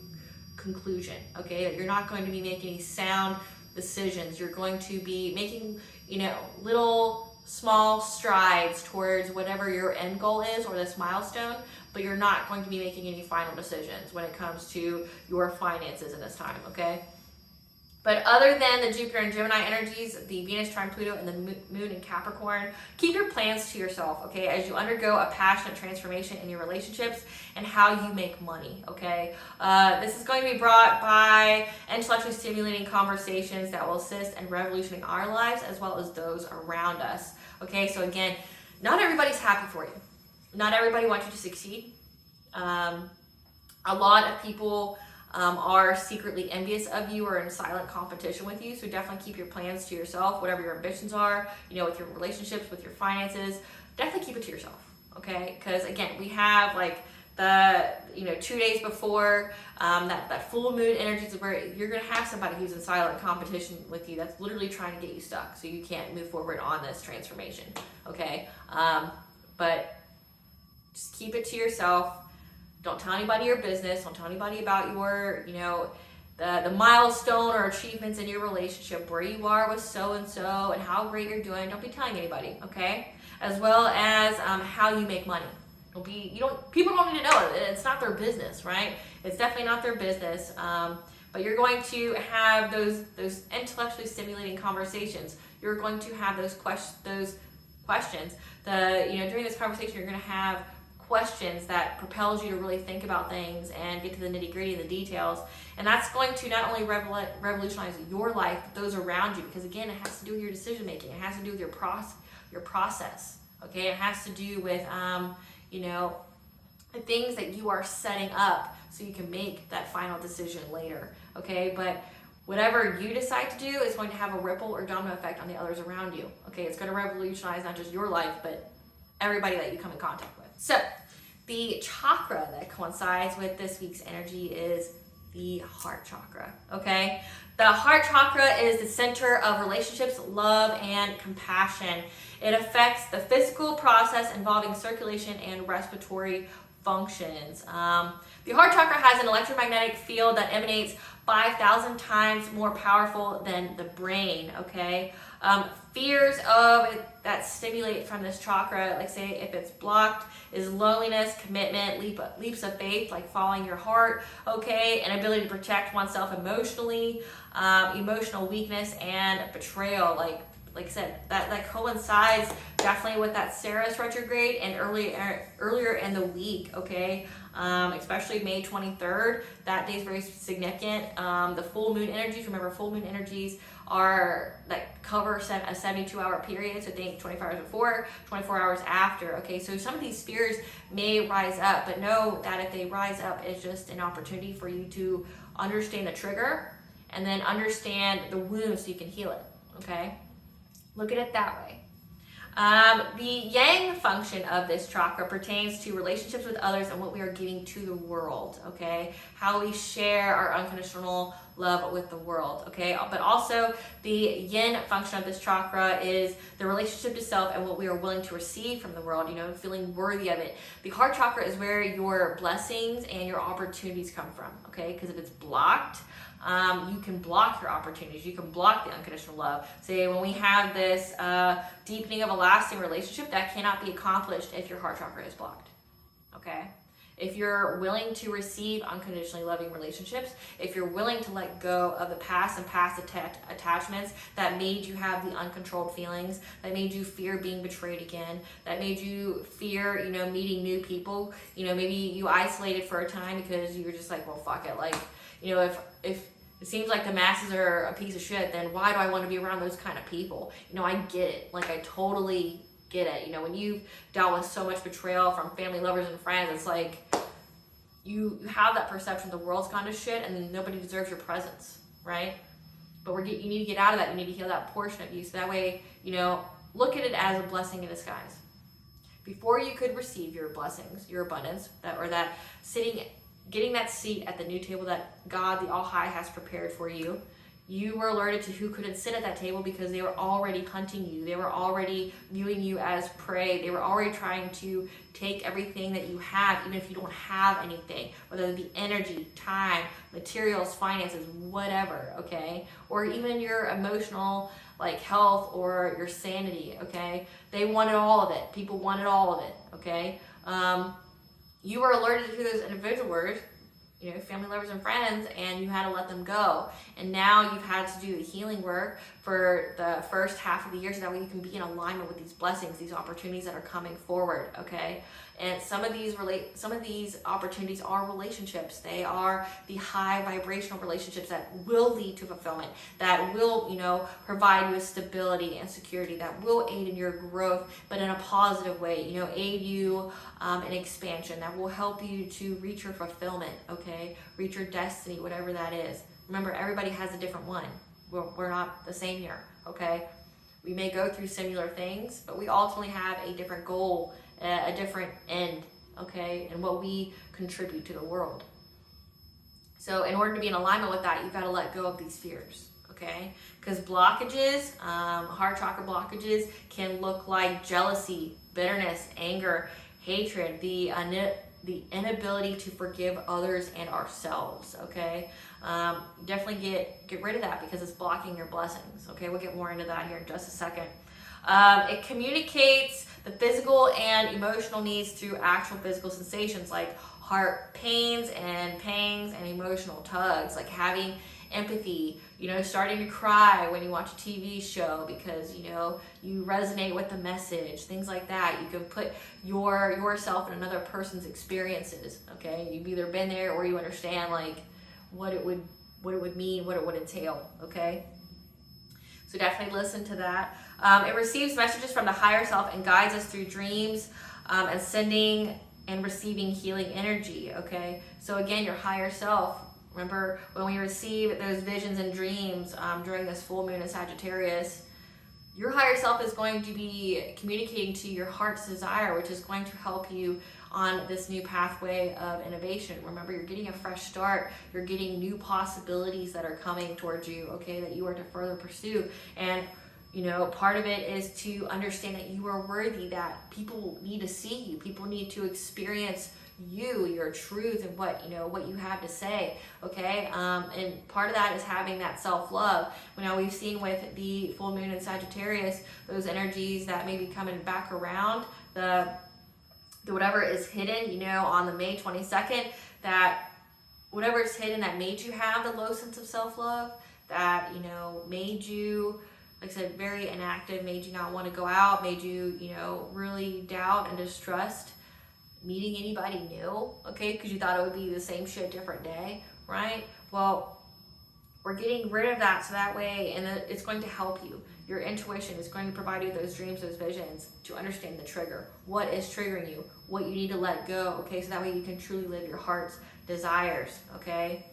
conclusion, okay? You're not going to be making sound decisions. You're going to be making, little small strides towards whatever your end goal is or this milestone, but you're not going to be making any final decisions when it comes to your finances in this time, okay? But other than the Jupiter and Gemini energies, the Venus trine Pluto and the Moon in Capricorn, keep your plans to yourself, okay, as you undergo a passionate transformation in your relationships and how you make money, okay? This is going to be brought by intellectually stimulating conversations that will assist in revolutioning our lives as well as those around us, okay? So again, not everybody's happy for you. Not everybody wants you to succeed. A lot of people are secretly envious of you or in silent competition with you. So definitely keep your plans to yourself, whatever your ambitions are, with your relationships, with your finances, definitely keep it to yourself, okay? Because again, we have like the, 2 days before that full moon energies where you're going to have somebody who's in silent competition with you that's literally trying to get you stuck so you can't move forward on this transformation, okay? But just keep it to yourself. Don't tell anybody your business. Don't tell anybody about your, the milestone or achievements in your relationship, where you are with so-and-so and how great you're doing. Don't be telling anybody, okay? As well as how you make money. People don't need to know it. It's not their business, right? It's definitely not their business. But you're going to have those intellectually stimulating conversations. You're going to have those questions. During this conversation, you're going to have questions that propels you to really think about things and get to the nitty-gritty and the details, and that's going to not only revolutionize your life but those around you, because again, it has to do with your decision making. It has to do with your process, okay? It has to do with the things that you are setting up so you can make that final decision later, okay? But whatever you decide to do is going to have a ripple or domino effect on the others around you, okay? It's going to revolutionize not just your life but everybody that you come in contact with. So, the chakra that coincides with this week's energy is the heart chakra, okay? The heart chakra is the center of relationships, love, and compassion. It affects the physical process involving circulation and respiratory functions. The heart chakra has an electromagnetic field that emanates 5,000 times more powerful than the brain, okay? Fears of it that stimulate from this chakra, like say if it's blocked, is loneliness, commitment, leaps of faith, like following your heart, okay, and ability to protect oneself emotionally, emotional weakness, and betrayal, like I said, that coincides definitely with that Ceres retrograde and earlier in the week, okay? Especially May 23rd, that day is very significant. The full moon energies, remember full moon energies are that cover a 72-hour period, so think 24 hours before, 24 hours after, okay? So some of these fears may rise up, but know that if they rise up, it's just an opportunity for you to understand the trigger and then understand the wound so you can heal it, okay? Look at it that way. The yang function of this chakra pertains to relationships with others and what we are giving to the world, okay? How we share our unconditional love with the world, okay? But also the yin function of this chakra is the relationship to self and what we are willing to receive from the world, you know, feeling worthy of it. The heart chakra is where your blessings and your opportunities come from, okay? Because if it's blocked, you can block your opportunities. You can block the unconditional love. Say when we have this deepening of a lasting relationship, that cannot be accomplished if your heart chakra is blocked, okay? If you're willing to receive unconditionally loving relationships, if you're willing to let go of the past and past attachments that made you have the uncontrolled feelings, that made you fear being betrayed again, that made you fear, you know, meeting new people, you know, maybe you isolated for a time because you were just like, well, fuck it. Like, you know, if it seems like the masses are a piece of shit, then why do I want to be around those kind of people? You know, I get it. Like, I totally get it. You know, when you've dealt with so much betrayal from family, lovers, and friends, it's like you have that perception the world's gone to shit and nobody deserves your presence, right? But you need to get out of that. You need to heal that portion of you. So that way, you know, look at it as a blessing in disguise. Before you could receive your blessings, your abundance, getting that seat at the new table that God, the All-High, has prepared for you, you were alerted to who couldn't sit at that table because they were already hunting you. They were already viewing you as prey. They were already trying to take everything that you have, even if you don't have anything, whether it be energy, time, materials, finances, whatever, okay? Or even your emotional, like, health or your sanity, okay? They wanted all of it. People wanted all of it, okay? You were alerted to who those individuals were, you know, family, lovers, and friends, and you had to let them go. And now you've had to do the healing work for the first half of the year so that way you can be in alignment with these blessings, these opportunities that are coming forward, okay? And some of these opportunities are relationships. They are the high vibrational relationships that will lead to fulfillment, that will, you know, provide you with stability and security, that will aid in your growth, but in a positive way, you know, aid you in expansion, that will help you to reach your fulfillment, okay? Reach your destiny, whatever that is. Remember, everybody has a different one. We're not the same here, okay? We may go through similar things, but we ultimately have a different goal, a different end, okay, and what we contribute to the world. So in order to be in alignment with that, you've got to let go of these fears, okay? Because blockages, heart chakra blockages, can look like jealousy, bitterness, anger, hatred, the inability to forgive others and ourselves, okay? Definitely get rid of that because it's blocking your blessings, okay? We'll get more into that here in just a second. It communicates the physical and emotional needs through actual physical sensations like heart pains and pangs and emotional tugs, like having empathy, you know, starting to cry when you watch a TV show because, you know, you resonate with the message, things like that. You can put yourself in another person's experiences, okay? You've either been there or you understand, like, what it would mean, what it would entail, okay? So definitely listen to that. It receives messages from the higher self and guides us through dreams and sending and receiving healing energy, okay? So again, your higher self, remember when we receive those visions and dreams during this full moon in Sagittarius, your higher self is going to be communicating to your heart's desire, which is going to help you on this new pathway of innovation. Remember, you're getting a fresh start. You're getting new possibilities that are coming towards you, okay, that you are to further pursue. And, you know, part of it is to understand that you are worthy, that people need to see you. People need to experience you, your truth, and what you have to say. Okay, and part of that is having that self-love. We've seen with the full moon in Sagittarius, those energies that may be coming back around, the whatever is hidden, on the May 22nd, that whatever is hidden that made you have the low sense of self-love, that made you, like I said, very inactive, made you not want to go out, made you really doubt and distrust meeting anybody new, okay, because you thought it would be the same shit different day, right? Well, we're getting rid of that, so that way, and it's going to help you. Your intuition is going to provide you those dreams, those visions, to understand the trigger. What is triggering you? What you need to let go, okay? So that way you can truly live your heart's desires, okay?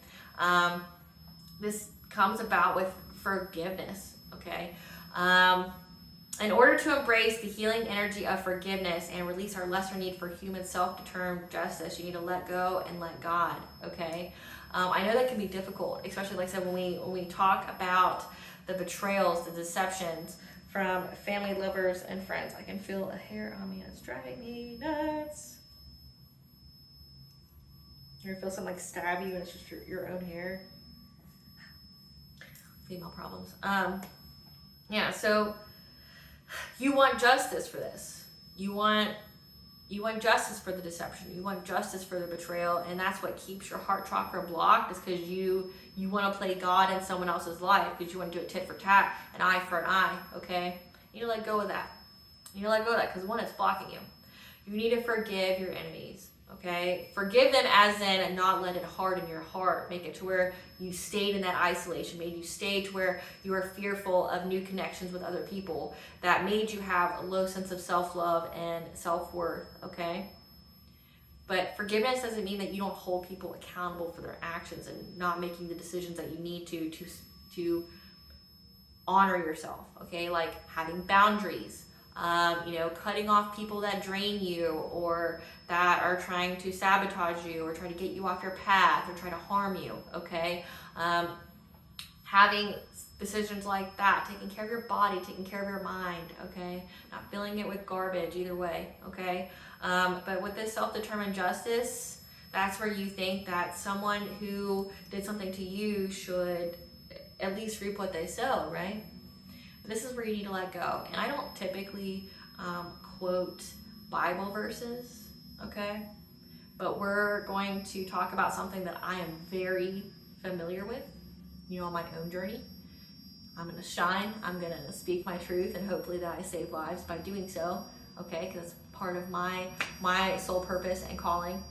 This comes about with forgiveness, okay? In order to embrace the healing energy of forgiveness and release our lesser need for human self-determined justice, you need to let go and let God, okay? I know that can be difficult, especially, like I said, when we talk about the betrayals, the deceptions from family, lovers, and friends. I can feel a hair on me and it's driving me nuts. You ever feel something like stab you and it's just your own hair? Female problems. Yeah, so you want justice for this. You want justice for the deception. You want justice for the betrayal, and that's what keeps your heart chakra blocked, is because you want to play God in someone else's life, because you want to do a tit for tat, an eye for an eye, okay? You need to let go of that. You need to let go of that, because one, it's blocking you. You need to forgive your enemies, okay? Forgive them as in not let it harden your heart. Make it to where you stayed in that isolation, made you stay to where you were fearful of new connections with other people, that made you have a low sense of self-love and self-worth, okay? But forgiveness doesn't mean that you don't hold people accountable for their actions and not making the decisions that you need to honor yourself, okay? Like having boundaries, cutting off people that drain you or that are trying to sabotage you or try to get you off your path or try to harm you, okay? Having decisions like that, taking care of your body, taking care of your mind, okay? Not filling it with garbage either way, okay? But with this self-determined justice, that's where you think that someone who did something to you should at least reap what they sow, right? This is where you need to let go. And I don't typically quote Bible verses, okay? But we're going to talk about something that I am very familiar with, on my own journey. I'm going to shine. I'm going to speak my truth, and hopefully that I save lives by doing so, okay? Because it's part of my soul purpose and calling,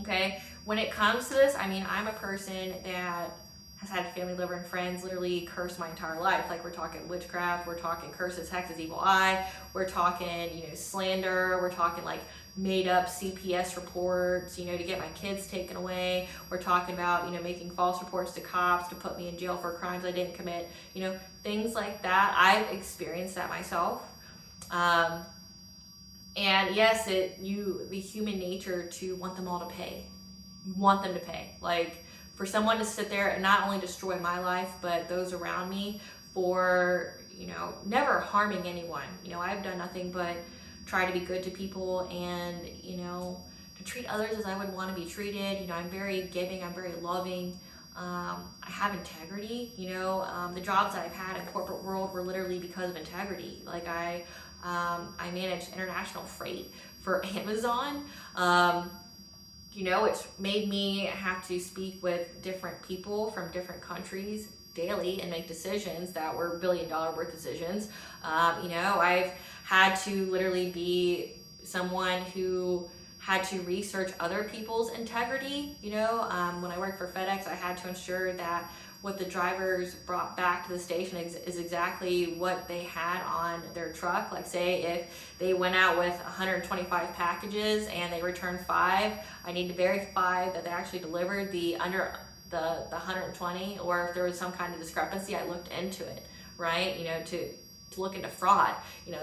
okay? When it comes to this, I'm a person that has had family, lover, and friends literally curse my entire life. Like, we're talking witchcraft, we're talking curses, hexes, evil eye, we're talking, slander, we're talking like made up CPS reports, to get my kids taken away. We're talking about, making false reports to cops to put me in jail for crimes I didn't commit, things like that. I've experienced that myself. And yes, the human nature to want them all to pay. You want them to pay. Like, for someone to sit there and not only destroy my life, but those around me for, never harming anyone. I've done nothing but try to be good to people and, to treat others as I would want to be treated. I'm very giving, I'm very loving. I have integrity, the jobs that I've had in corporate world were literally because of integrity. Like I managed international freight for Amazon. Which made me have to speak with different people from different countries daily and make decisions that were $1 billion worth decisions. I've had to literally be someone who had to research other people's integrity. When I worked for FedEx, I had to ensure that what the drivers brought back to the station is exactly what they had on their truck. Like, say if they went out with 125 packages and they returned 5, I need to verify that they actually delivered the 120, or if there was some kind of discrepancy, I looked into it, right? To look into fraud,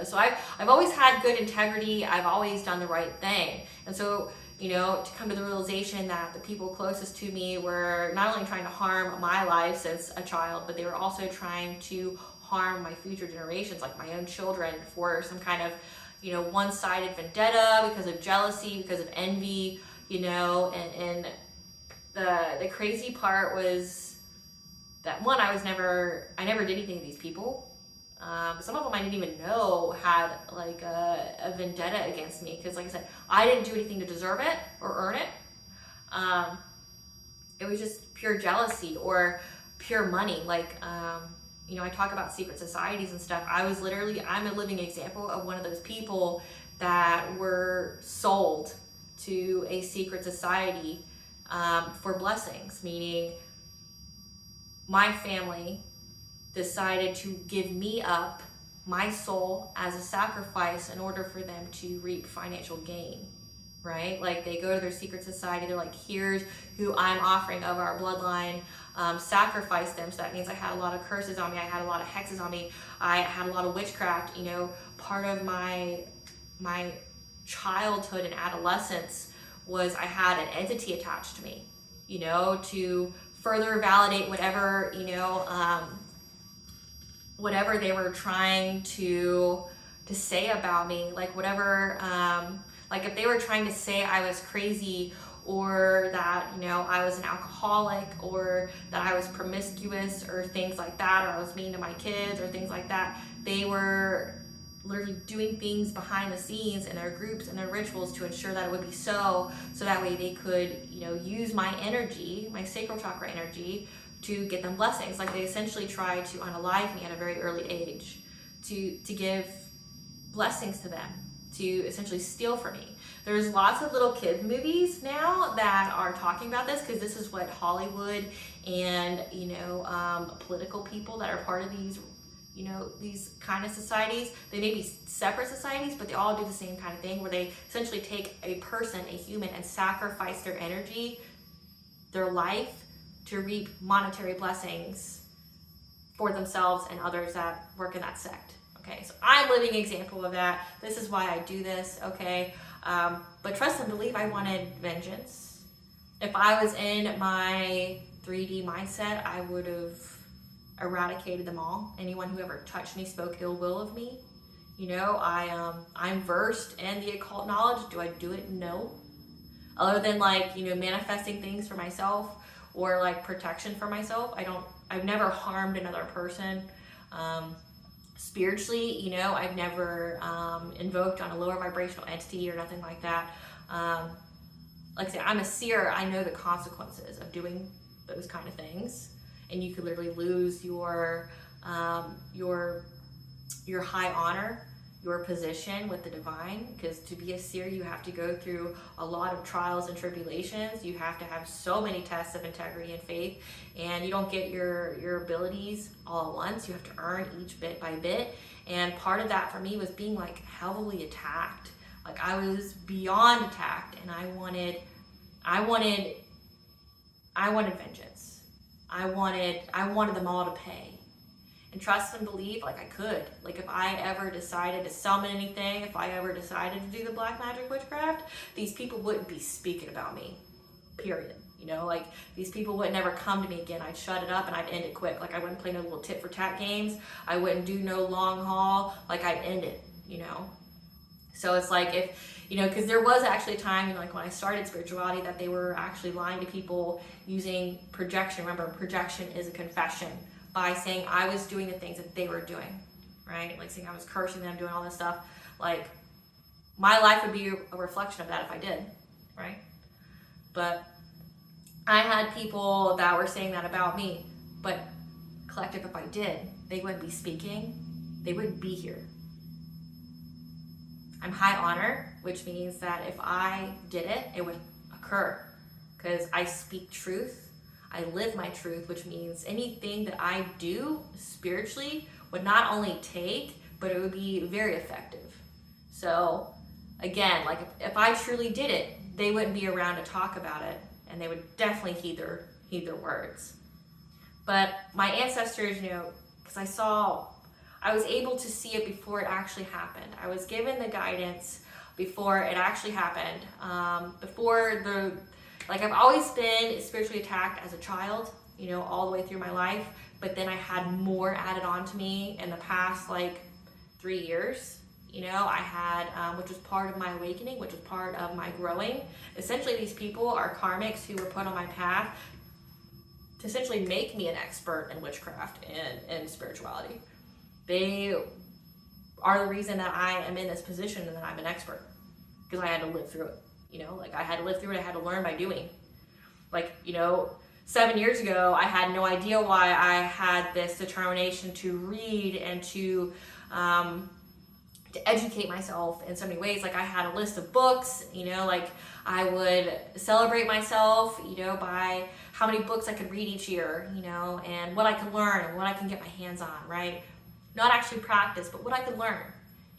so I've always had good integrity. I've always done the right thing. And so, to come to the realization that the people closest to me were not only trying to harm my life since a child, but they were also trying to harm my future generations, like my own children, for some kind of, one-sided vendetta, because of jealousy, because of envy, you know, and the crazy part was that one, I never did anything to these people. Some of them I didn't even know had like a vendetta against me, because like I said, I didn't do anything to deserve it or earn it. It was just pure jealousy or pure money. Like, you know, I talk about secret societies and stuff. I'm a living example of one of those people that were sold to a secret society for blessings, meaning my family decided to give me up, my soul, as a sacrifice in order for them to reap financial gain, right? Like, they go to their secret society, they're like, here's who I'm offering of our bloodline, sacrifice them. So that means I had a lot of curses on me, I had a lot of hexes on me, I had a lot of witchcraft. You know, part of my childhood and adolescence was I had an entity attached to me, you know, to further validate whatever, you know, whatever they were trying to say about me, like whatever, like if they were trying to say I was crazy, or that, you know, I was an alcoholic, or that I was promiscuous, or things like that, or I was mean to my kids, or things like that, they were literally doing things behind the scenes in their groups and their rituals to ensure that it would be so that way they could, you know, use my energy, my sacral chakra energy, to get them blessings. Like, they essentially tried to unalive me at a very early age to give blessings to them, to essentially steal from me. There's lots of little kids movies now that are talking about this, because this is what Hollywood and, you know, political people that are part of these, you know, these kind of societies, they may be separate societies, but they all do the same kind of thing, where they essentially take a person, a human, and sacrifice their energy, their life, to reap monetary blessings for themselves and others that work in that sect. Okay, so I'm a living example of that. This is why I do this, okay? But trust and believe, I wanted vengeance. If I was in my 3D mindset, I would have eradicated them all. Anyone who ever touched me, spoke ill will of me. You know, I'm versed in the occult knowledge. Do I do it? No. Other than, like, you know, manifesting things for myself, or like protection for myself. I've never harmed another person. Spiritually, you know, I've never invoked on a lower vibrational entity or nothing like that. Like I said, I'm a seer. I know the consequences of doing those kind of things. And you could literally lose your high honor, your position with the divine, because to be a seer, you have to go through a lot of trials and tribulations. You have to have so many tests of integrity and faith, and you don't get your abilities all at once. You have to earn each bit by bit. And part of that for me was being like heavily attacked. Like, I was beyond attacked, and I wanted vengeance. I wanted them all to pay. And trust and believe, like, I could. Like, if I ever decided to summon anything, if I ever decided to do the black magic witchcraft, these people wouldn't be speaking about me, period. You know, like, these people would never come to me again. I'd shut it up and I'd end it quick. Like, I wouldn't play no little tit for tat games. I wouldn't do no long haul. Like, I'd end it, you know. So it's like, if, you know, because there was actually a time, you know, like when I started spirituality, that they were actually lying to people using projection. Remember, projection is a confession, by saying I was doing the things that they were doing, right? Like saying I was cursing them, doing all this stuff. Like, my life would be a reflection of that if I did, right? But I had people that were saying that about me, but collective, if I did, they wouldn't be speaking, they wouldn't be here. I'm high honor, which means that if I did it, it would occur, because I speak truth. I live my truth, which means anything that I do spiritually would not only take, but it would be very effective. So again, like, if I truly did it, they wouldn't be around to talk about it, and they would definitely heed their words. But my ancestors, you know, because I was able to see it before it actually happened. I was given the guidance before it actually happened. Like, I've always been spiritually attacked as a child, you know, all the way through my life. But then I had more added on to me in the past, like, 3 years, I had, which was part of my awakening, which was part of my growing. Essentially, these people are karmics who were put on my path to essentially make me an expert in witchcraft and spirituality. They are the reason that I am in this position and that I'm an expert, because I had to live through it. I had to live through it. I had to learn by doing. 7 years ago, I had no idea why I had this determination to read and to educate myself in so many ways. I had a list of books, I would celebrate myself, by how many books I could read each year, and what I could learn and what I can get my hands on, right? Not actually practice, but what I could learn.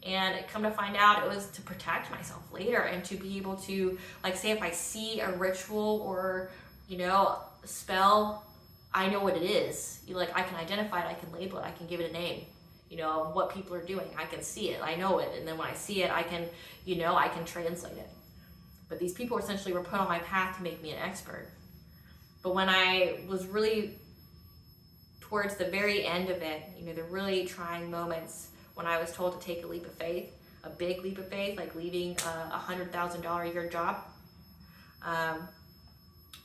And come to find out, it was to protect myself later and to be able to, say if I see a ritual or, spell, I know what it is. I can identify it, I can label it, I can give it a name. What people are doing, I can see it, I know it, and then when I see it, I can, I can translate it. But these people essentially were put on my path to make me an expert. But when I was really towards the very end of it, the really trying moments when I was told to take a leap of faith, a big leap of faith, like leaving a $100,000 a year job,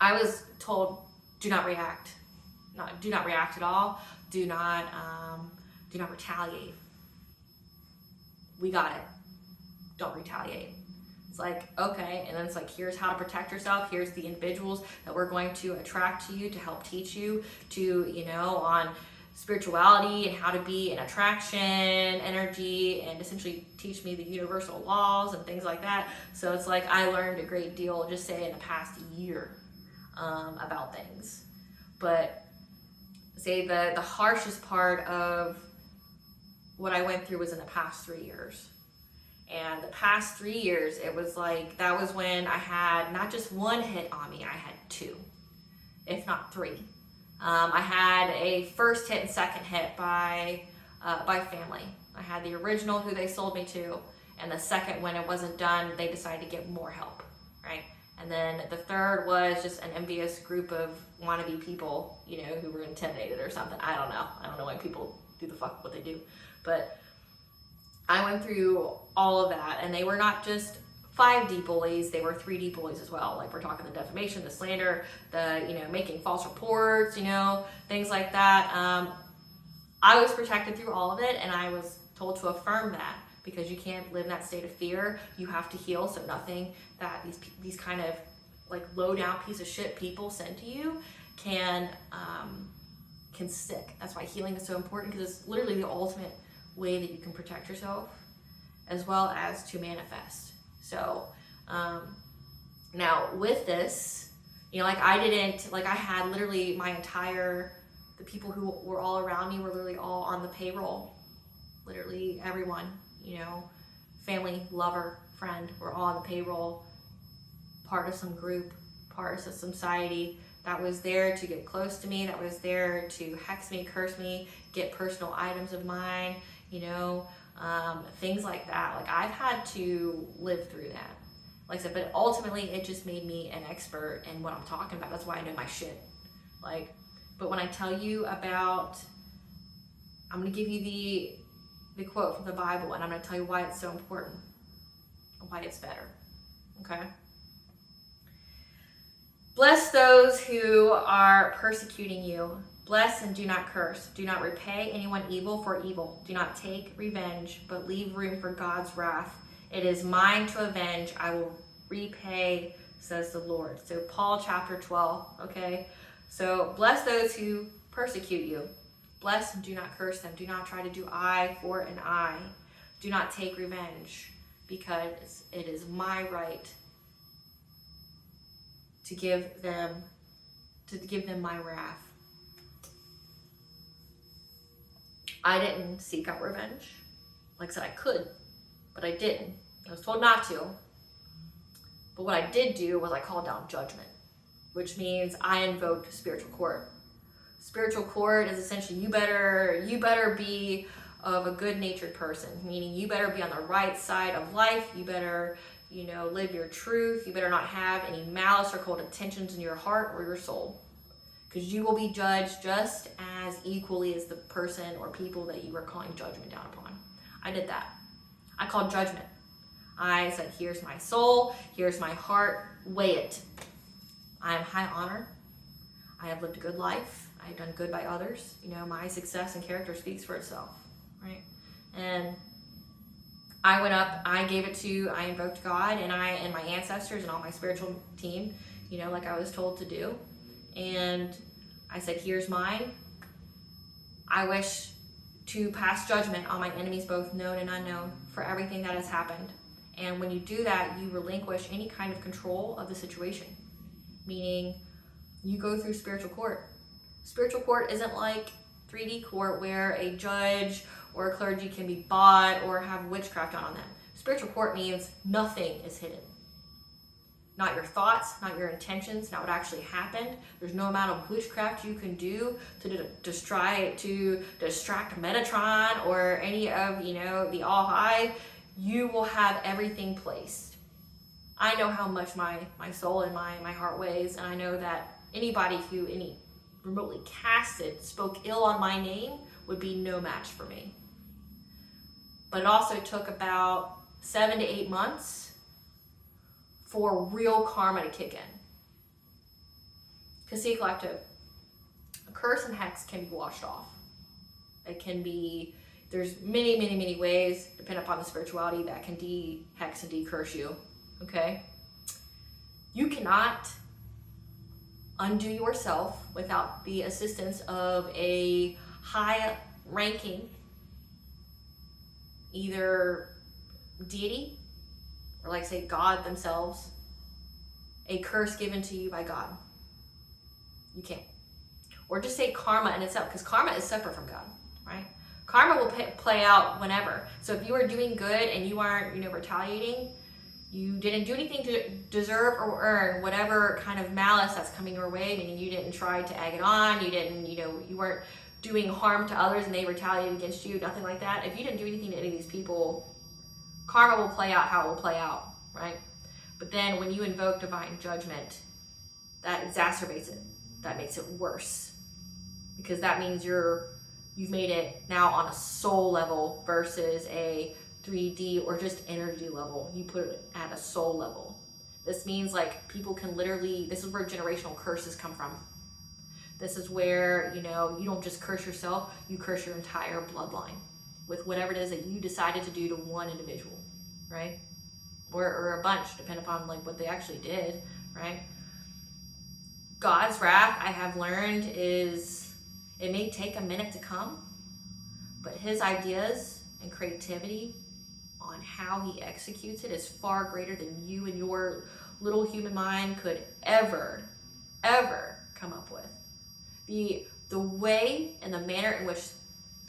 I was told, do not react. Do not react at all. Do not retaliate. We got it. Don't retaliate. It's okay. And then it's here's how to protect yourself. Here's the individuals that we're going to attract to you to help teach you to, on spirituality and how to be an attraction energy and essentially teach me the universal laws and things like that. So it's I learned a great deal, just say in the past year, about things. But say the harshest part of what I went through was in the past 3 years. And the past 3 years, it was that was when I had not just one hit on me, I had two, if not three. I had a first hit and second hit by family. I had the original who they sold me to, and the second, when it wasn't done, they decided to get more help, right? And then the third was just an envious group of wannabe people, who were intimidated or something. I don't know why people do the fuck what they do. But I went through all of that, and they were not just 5D bullies, they were 3D bullies as well. We're talking the defamation, the slander, the, making false reports, things like that. I was protected through all of it, and I was told to affirm that, because you can't live in that state of fear. You have to heal, so nothing that these kind of low down piece of shit people send to you can stick. That's why healing is so important, because it's literally the ultimate way that you can protect yourself as well as to manifest. So now with this, I had literally the people who were all around me were literally all on the payroll. Literally everyone, family, lover, friend, were all on the payroll, part of some group, part of some society that was there to get close to me, that was there to hex me, curse me, get personal items of mine, things like that. I've had to live through that. Like I said, but ultimately it just made me an expert in what I'm talking about. That's why I know my shit. But when I tell you about, I'm going to give you the quote from the Bible, and I'm going to tell you why it's so important and why it's better. Okay? Bless those who are persecuting you. Bless and do not curse. Do not repay anyone evil for evil. Do not take revenge, but leave room for God's wrath. It is mine to avenge. I will repay, says the Lord. So Paul chapter 12, okay? So bless those who persecute you. Bless and do not curse them. Do not try to do eye for an eye. Do not take revenge, because it is my right to give them my wrath. I didn't seek out revenge. Like I said, I could, but I didn't. I was told not to. But what I did do was I called down judgment, which means I invoked spiritual court. Spiritual court is essentially you better be of a good-natured person, meaning you better be on the right side of life. You better, live your truth. You better not have any malice or cold intentions in your heart or your soul, because you will be judged just as equally as the person or people that you are calling judgment down upon. I did that. I called judgment. I said, here's my soul, here's my heart, weigh it. I am high honor. I have lived a good life. I have done good by others. You know, my success and character speaks for itself, right? And I went up, I invoked God and my ancestors and all my spiritual team, you know, like I was told to do. And I said, here's mine. I wish to pass judgment on my enemies, both known and unknown, for everything that has happened. And when you do that, you relinquish any kind of control of the situation, meaning you go through spiritual court. Spiritual court isn't like 3D court where a judge or a clergy can be bought or have witchcraft done on them. Spiritual court means nothing is hidden. Not your thoughts, not your intentions, not what actually happened. There's no amount of witchcraft you can do to distract Metatron or any of, you know, the All High. You will have everything placed. I know how much my soul and my heart weighs, and I know that anybody who remotely casted, spoke ill on my name would be no match for me. But it also took about 7 to 8 months for real karma to kick in. Because see, collective, a curse and hex can be washed off. It can be, there's many ways, depending upon the spirituality, that can de-hex and de-curse you, okay? You cannot undo yourself without the assistance of a high-ranking, either deity, or like say God themselves, a curse given to you by God. You can't. Or just say karma in itself, because karma is separate from God, right? Karma will play out whenever. So if you are doing good and you aren't, you know, retaliating, you didn't do anything to deserve or earn whatever kind of malice that's coming your way, meaning you didn't try to egg it on, you didn't, you know, you weren't doing harm to others and they retaliated against you, nothing like that. If you didn't do anything to any of these people, karma will play out how it will play out, right? But then when you invoke divine judgment, that exacerbates it. That makes it worse. Because that means you've made it now on a soul level versus a 3D or just energy level. You put it at a soul level. This means like people can literally, this is where generational curses come from. This is where, you know, you don't just curse yourself, you curse your entire bloodline with whatever it is that you decided to do to one individual, right? Or a bunch, depending upon like what they actually did, right? God's wrath, I have learned, is it may take a minute to come, but his ideas and creativity on how he executes it is far greater than you and your little human mind could ever come up with. The way and the manner in which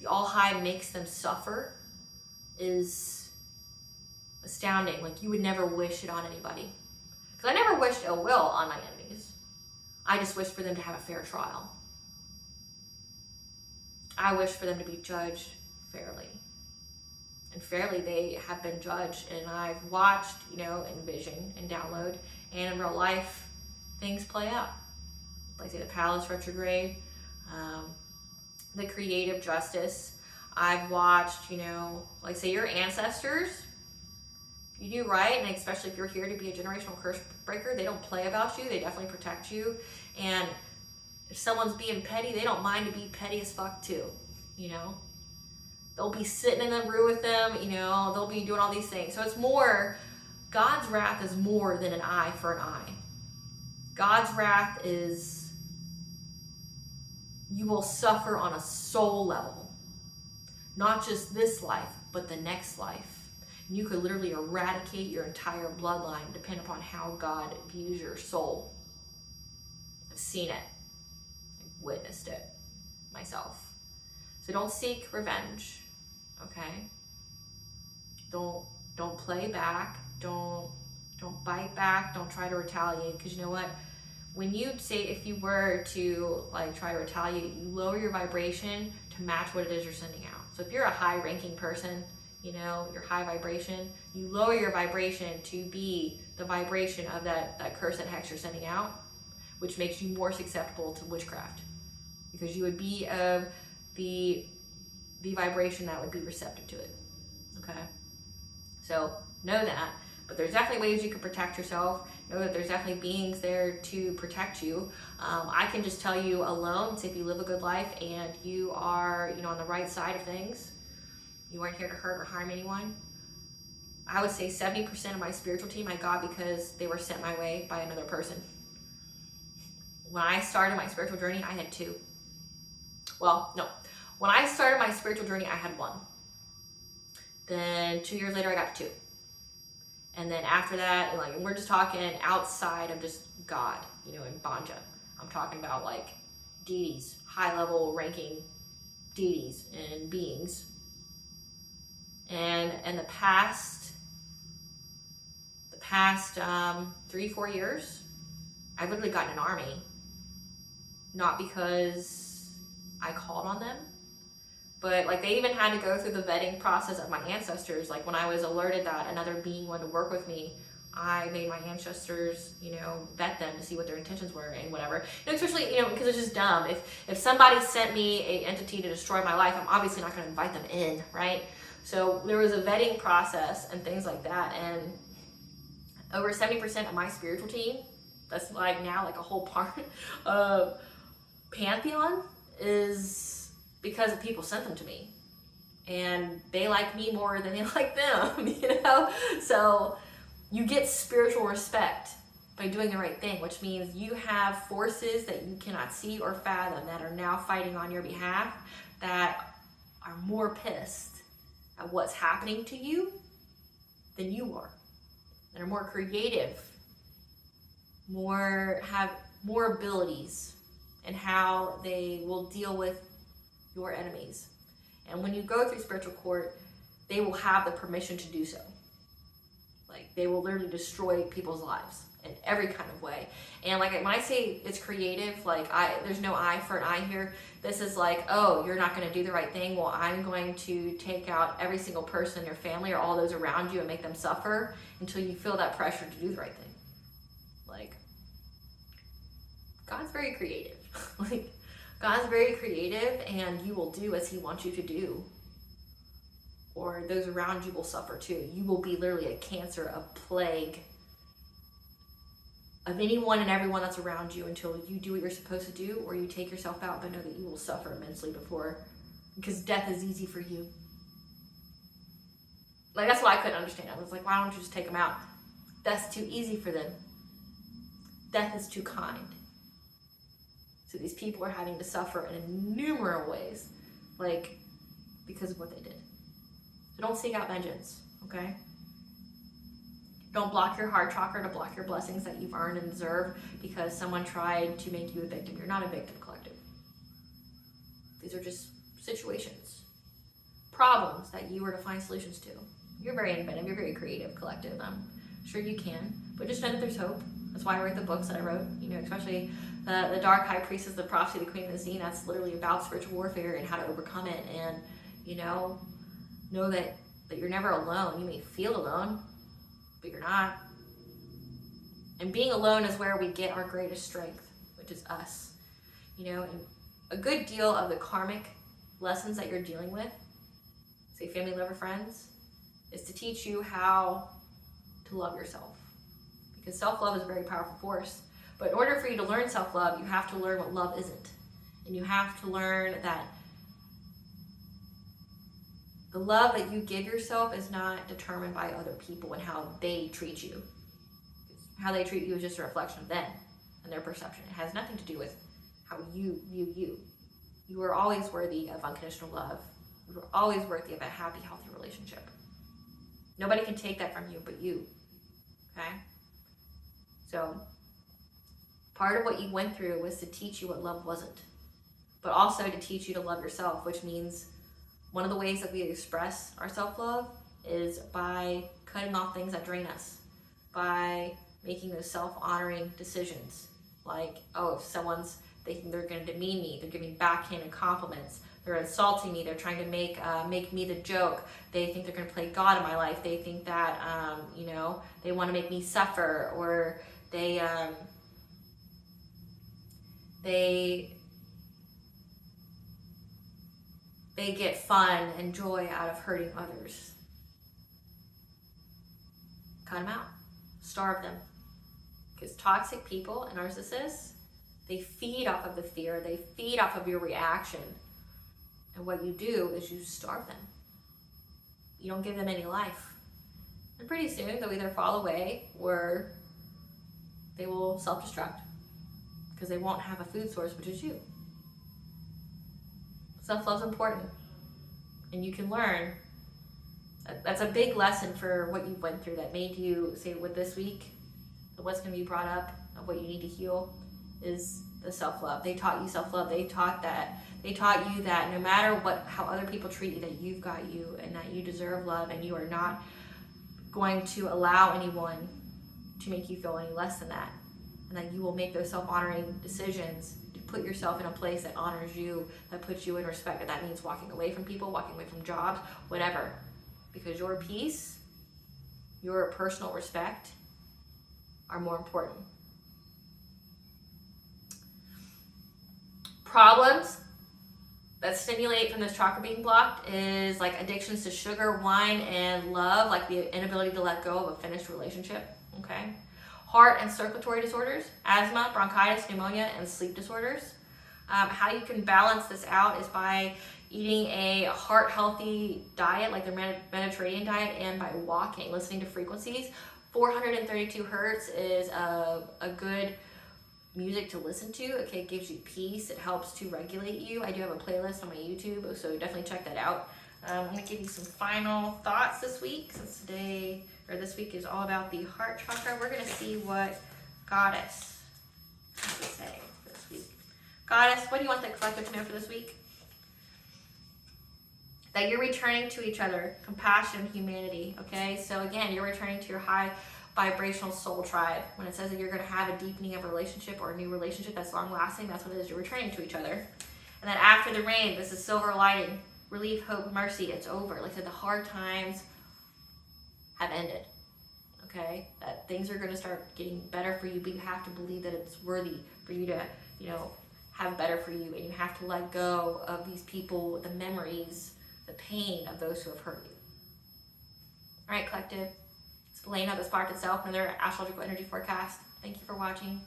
the All High makes them suffer is astounding. Like, you would never wish it on anybody. Because I never wished ill will on my enemies. I just wished for them to have a fair trial. I wish for them to be judged fairly. And fairly they have been judged. And I've watched, you know, in vision and download, and in real life, things play out. Like say the palace retrograde, the creative justice. I've watched, you know, like say your ancestors, if you do right, and especially if you're here to be a generational curse breaker, they don't play about you, they definitely protect you. And if someone's being petty, they don't mind to be petty as fuck too, you know. They'll be sitting in the room with them, you know, they'll be doing all these things. So it's more, God's wrath is more than an eye for an eye. God's wrath is, you will suffer on a soul level. Not just this life, but the next life. And you could literally eradicate your entire bloodline depending upon how God views your soul. I've seen it. I've witnessed it myself. So don't seek revenge, okay? Don't play back. Don't bite back. Don't try to retaliate, because you know what? When you say, if you were to like try to retaliate, you lower your vibration to match what it is you're sending out. So if you're a high ranking person, you know, you're high vibration, you lower your vibration to be the vibration of that curse and hex you're sending out, which makes you more susceptible to witchcraft, because you would be of the vibration that would be receptive to it, okay? So know that. But there's definitely ways you can protect yourself. Know that there's definitely beings there to protect you. I can just tell you alone, so if you live a good life and you are, on the right side of things, you aren't here to hurt or harm anyone. I would say 70% of my spiritual team I got because they were sent my way by another person. When I started my spiritual journey, I had 2. Well, no. When I started my spiritual journey, I had 1. Then 2 years later, I got 2. And then after that, we're just talking outside of just God, in Banja. I'm talking about deities, high level ranking deities and beings. And in the past 3-4 years, I've literally gotten an army. Not because I called on them, but they even had to go through the vetting process of my ancestors. When I was alerted that another being wanted to work with me, I made my ancestors, vet them to see what their intentions were and whatever. Especially, because it's just dumb. If somebody sent me an entity to destroy my life, I'm obviously not going to invite them in, right? So there was a vetting process and things like that. And over 70% of my spiritual team, that's now a whole part of Pantheon, is because people sent them to me. And they like me more than they like them, So you get spiritual respect by doing the right thing, which means you have forces that you cannot see or fathom that are now fighting on your behalf, that are more pissed at what's happening to you than you are. That are more creative, have more abilities in how they will deal with your enemies. And when you go through spiritual court, they will have the permission to do so. They will literally destroy people's lives in every kind of way. And when I say it's creative, there's no eye for an eye here. This is oh, you're not going to do the right thing. Well, I'm going to take out every single person in your family or all those around you and make them suffer until you feel that pressure to do the right thing. God's very creative. God's very creative, and you will do as he wants you to do. Or those around you will suffer too. You will be literally a cancer, a plague of anyone and everyone that's around you until you do what you're supposed to do, or you take yourself out, but know that you will suffer immensely because death is easy for you. That's what I couldn't understand. I was why don't you just take them out? That's too easy for them. Death is too kind. So these people are having to suffer in innumerable ways, because of what they did. So don't seek out vengeance, okay? Don't block your heart chakra to block your blessings that you've earned and deserve because someone tried to make you a victim. You're not a victim, collective. These are just situations, problems that you were to find solutions to. You're very inventive. You're very creative, collective. I'm sure you can, but just know that there's hope. That's why I wrote the books that I wrote, especially the Dark High Priestess, the Prophecy of the Queen of the Scene. That's literally about spiritual warfare and how to overcome it. And, know that you're never alone. You may feel alone, but you're not. And being alone is where we get our greatest strength, which is us. And a good deal of the karmic lessons that you're dealing with, say family, lover, friends, is to teach you how to love yourself. Because self-love is a very powerful force. But in order for you to learn self-love, you have to learn what love isn't. And you have to learn that the love that you give yourself is not determined by other people and how they treat you. How they treat you is just a reflection of them and their perception. It has nothing to do with how you view you. You are always worthy of unconditional love. You are always worthy of a happy, healthy relationship. Nobody can take that from you but you. Okay? So, part of what you went through was to teach you what love wasn't. But also to teach you to love yourself, which means one of the ways that we express our self-love is by cutting off things that drain us, by making those self-honoring decisions. If they think they're going to demean me, they're giving backhanded compliments, they're insulting me, they're trying to make me the joke, they think they're going to play God in my life, they think that, they want to make me suffer, or they get fun and joy out of hurting others. cut them out, starve them. Because toxic people and narcissists, they feed off of the fear, they feed off of your reaction. And what you do is you starve them. You don't give them any life. And pretty soon they'll either fall away or they will self-destruct because they won't have a food source, which is you. Self-love's important. And you can learn. That's a big lesson for what you went through that made you say, with this week, what's going to be brought up of what you need to heal is the self-love. They taught you self-love. They taught you that no matter how other people treat you, that you've got you and that you deserve love, and you are not going to allow anyone to make you feel any less than that, and that you will make those self-honoring decisions to put yourself in a place that honors you, that puts you in respect. And that means walking away from people, walking away from jobs, whatever, because your peace, your personal respect are more important. Problems that stimulate from this chakra being blocked is like addictions to sugar, wine, and love, like the inability to let go of a finished relationship, okay? Heart and circulatory disorders, asthma, bronchitis, pneumonia, and sleep disorders. How you can balance this out is by eating a heart-healthy diet, like the Mediterranean diet, and by walking, listening to frequencies. 432 hertz is a good music to listen to. Okay, it gives you peace. It helps to regulate you. I do have a playlist on my YouTube, so definitely check that out. I'm going to give you some final thoughts this week, since this week is all about the heart chakra. We're going to see what Goddess has to say for this week. Goddess, what do you want the collective to know for this week? That you're returning to each other, compassion, humanity, okay? So again, you're returning to your high vibrational soul tribe. When it says that you're going to have a deepening of a relationship or a new relationship that's long lasting, that's what it is. You're returning to each other. And then after the rain, this is silver lining, relief, hope, mercy. It's over. Like I said, the hard times have ended, okay? That things are going to start getting better for you, but you have to believe that it's worthy for you to, have better for you. And you have to let go of these people, the memories, the pain of those who have hurt you. All right, collective. It's Elena, the Spark Itself, another astrological energy forecast. Thank you for watching.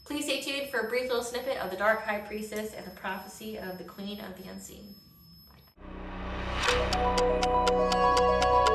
Please stay tuned for a brief little snippet of the Dark High Priestess and the prophecy of the Queen of the Unseen. Bye.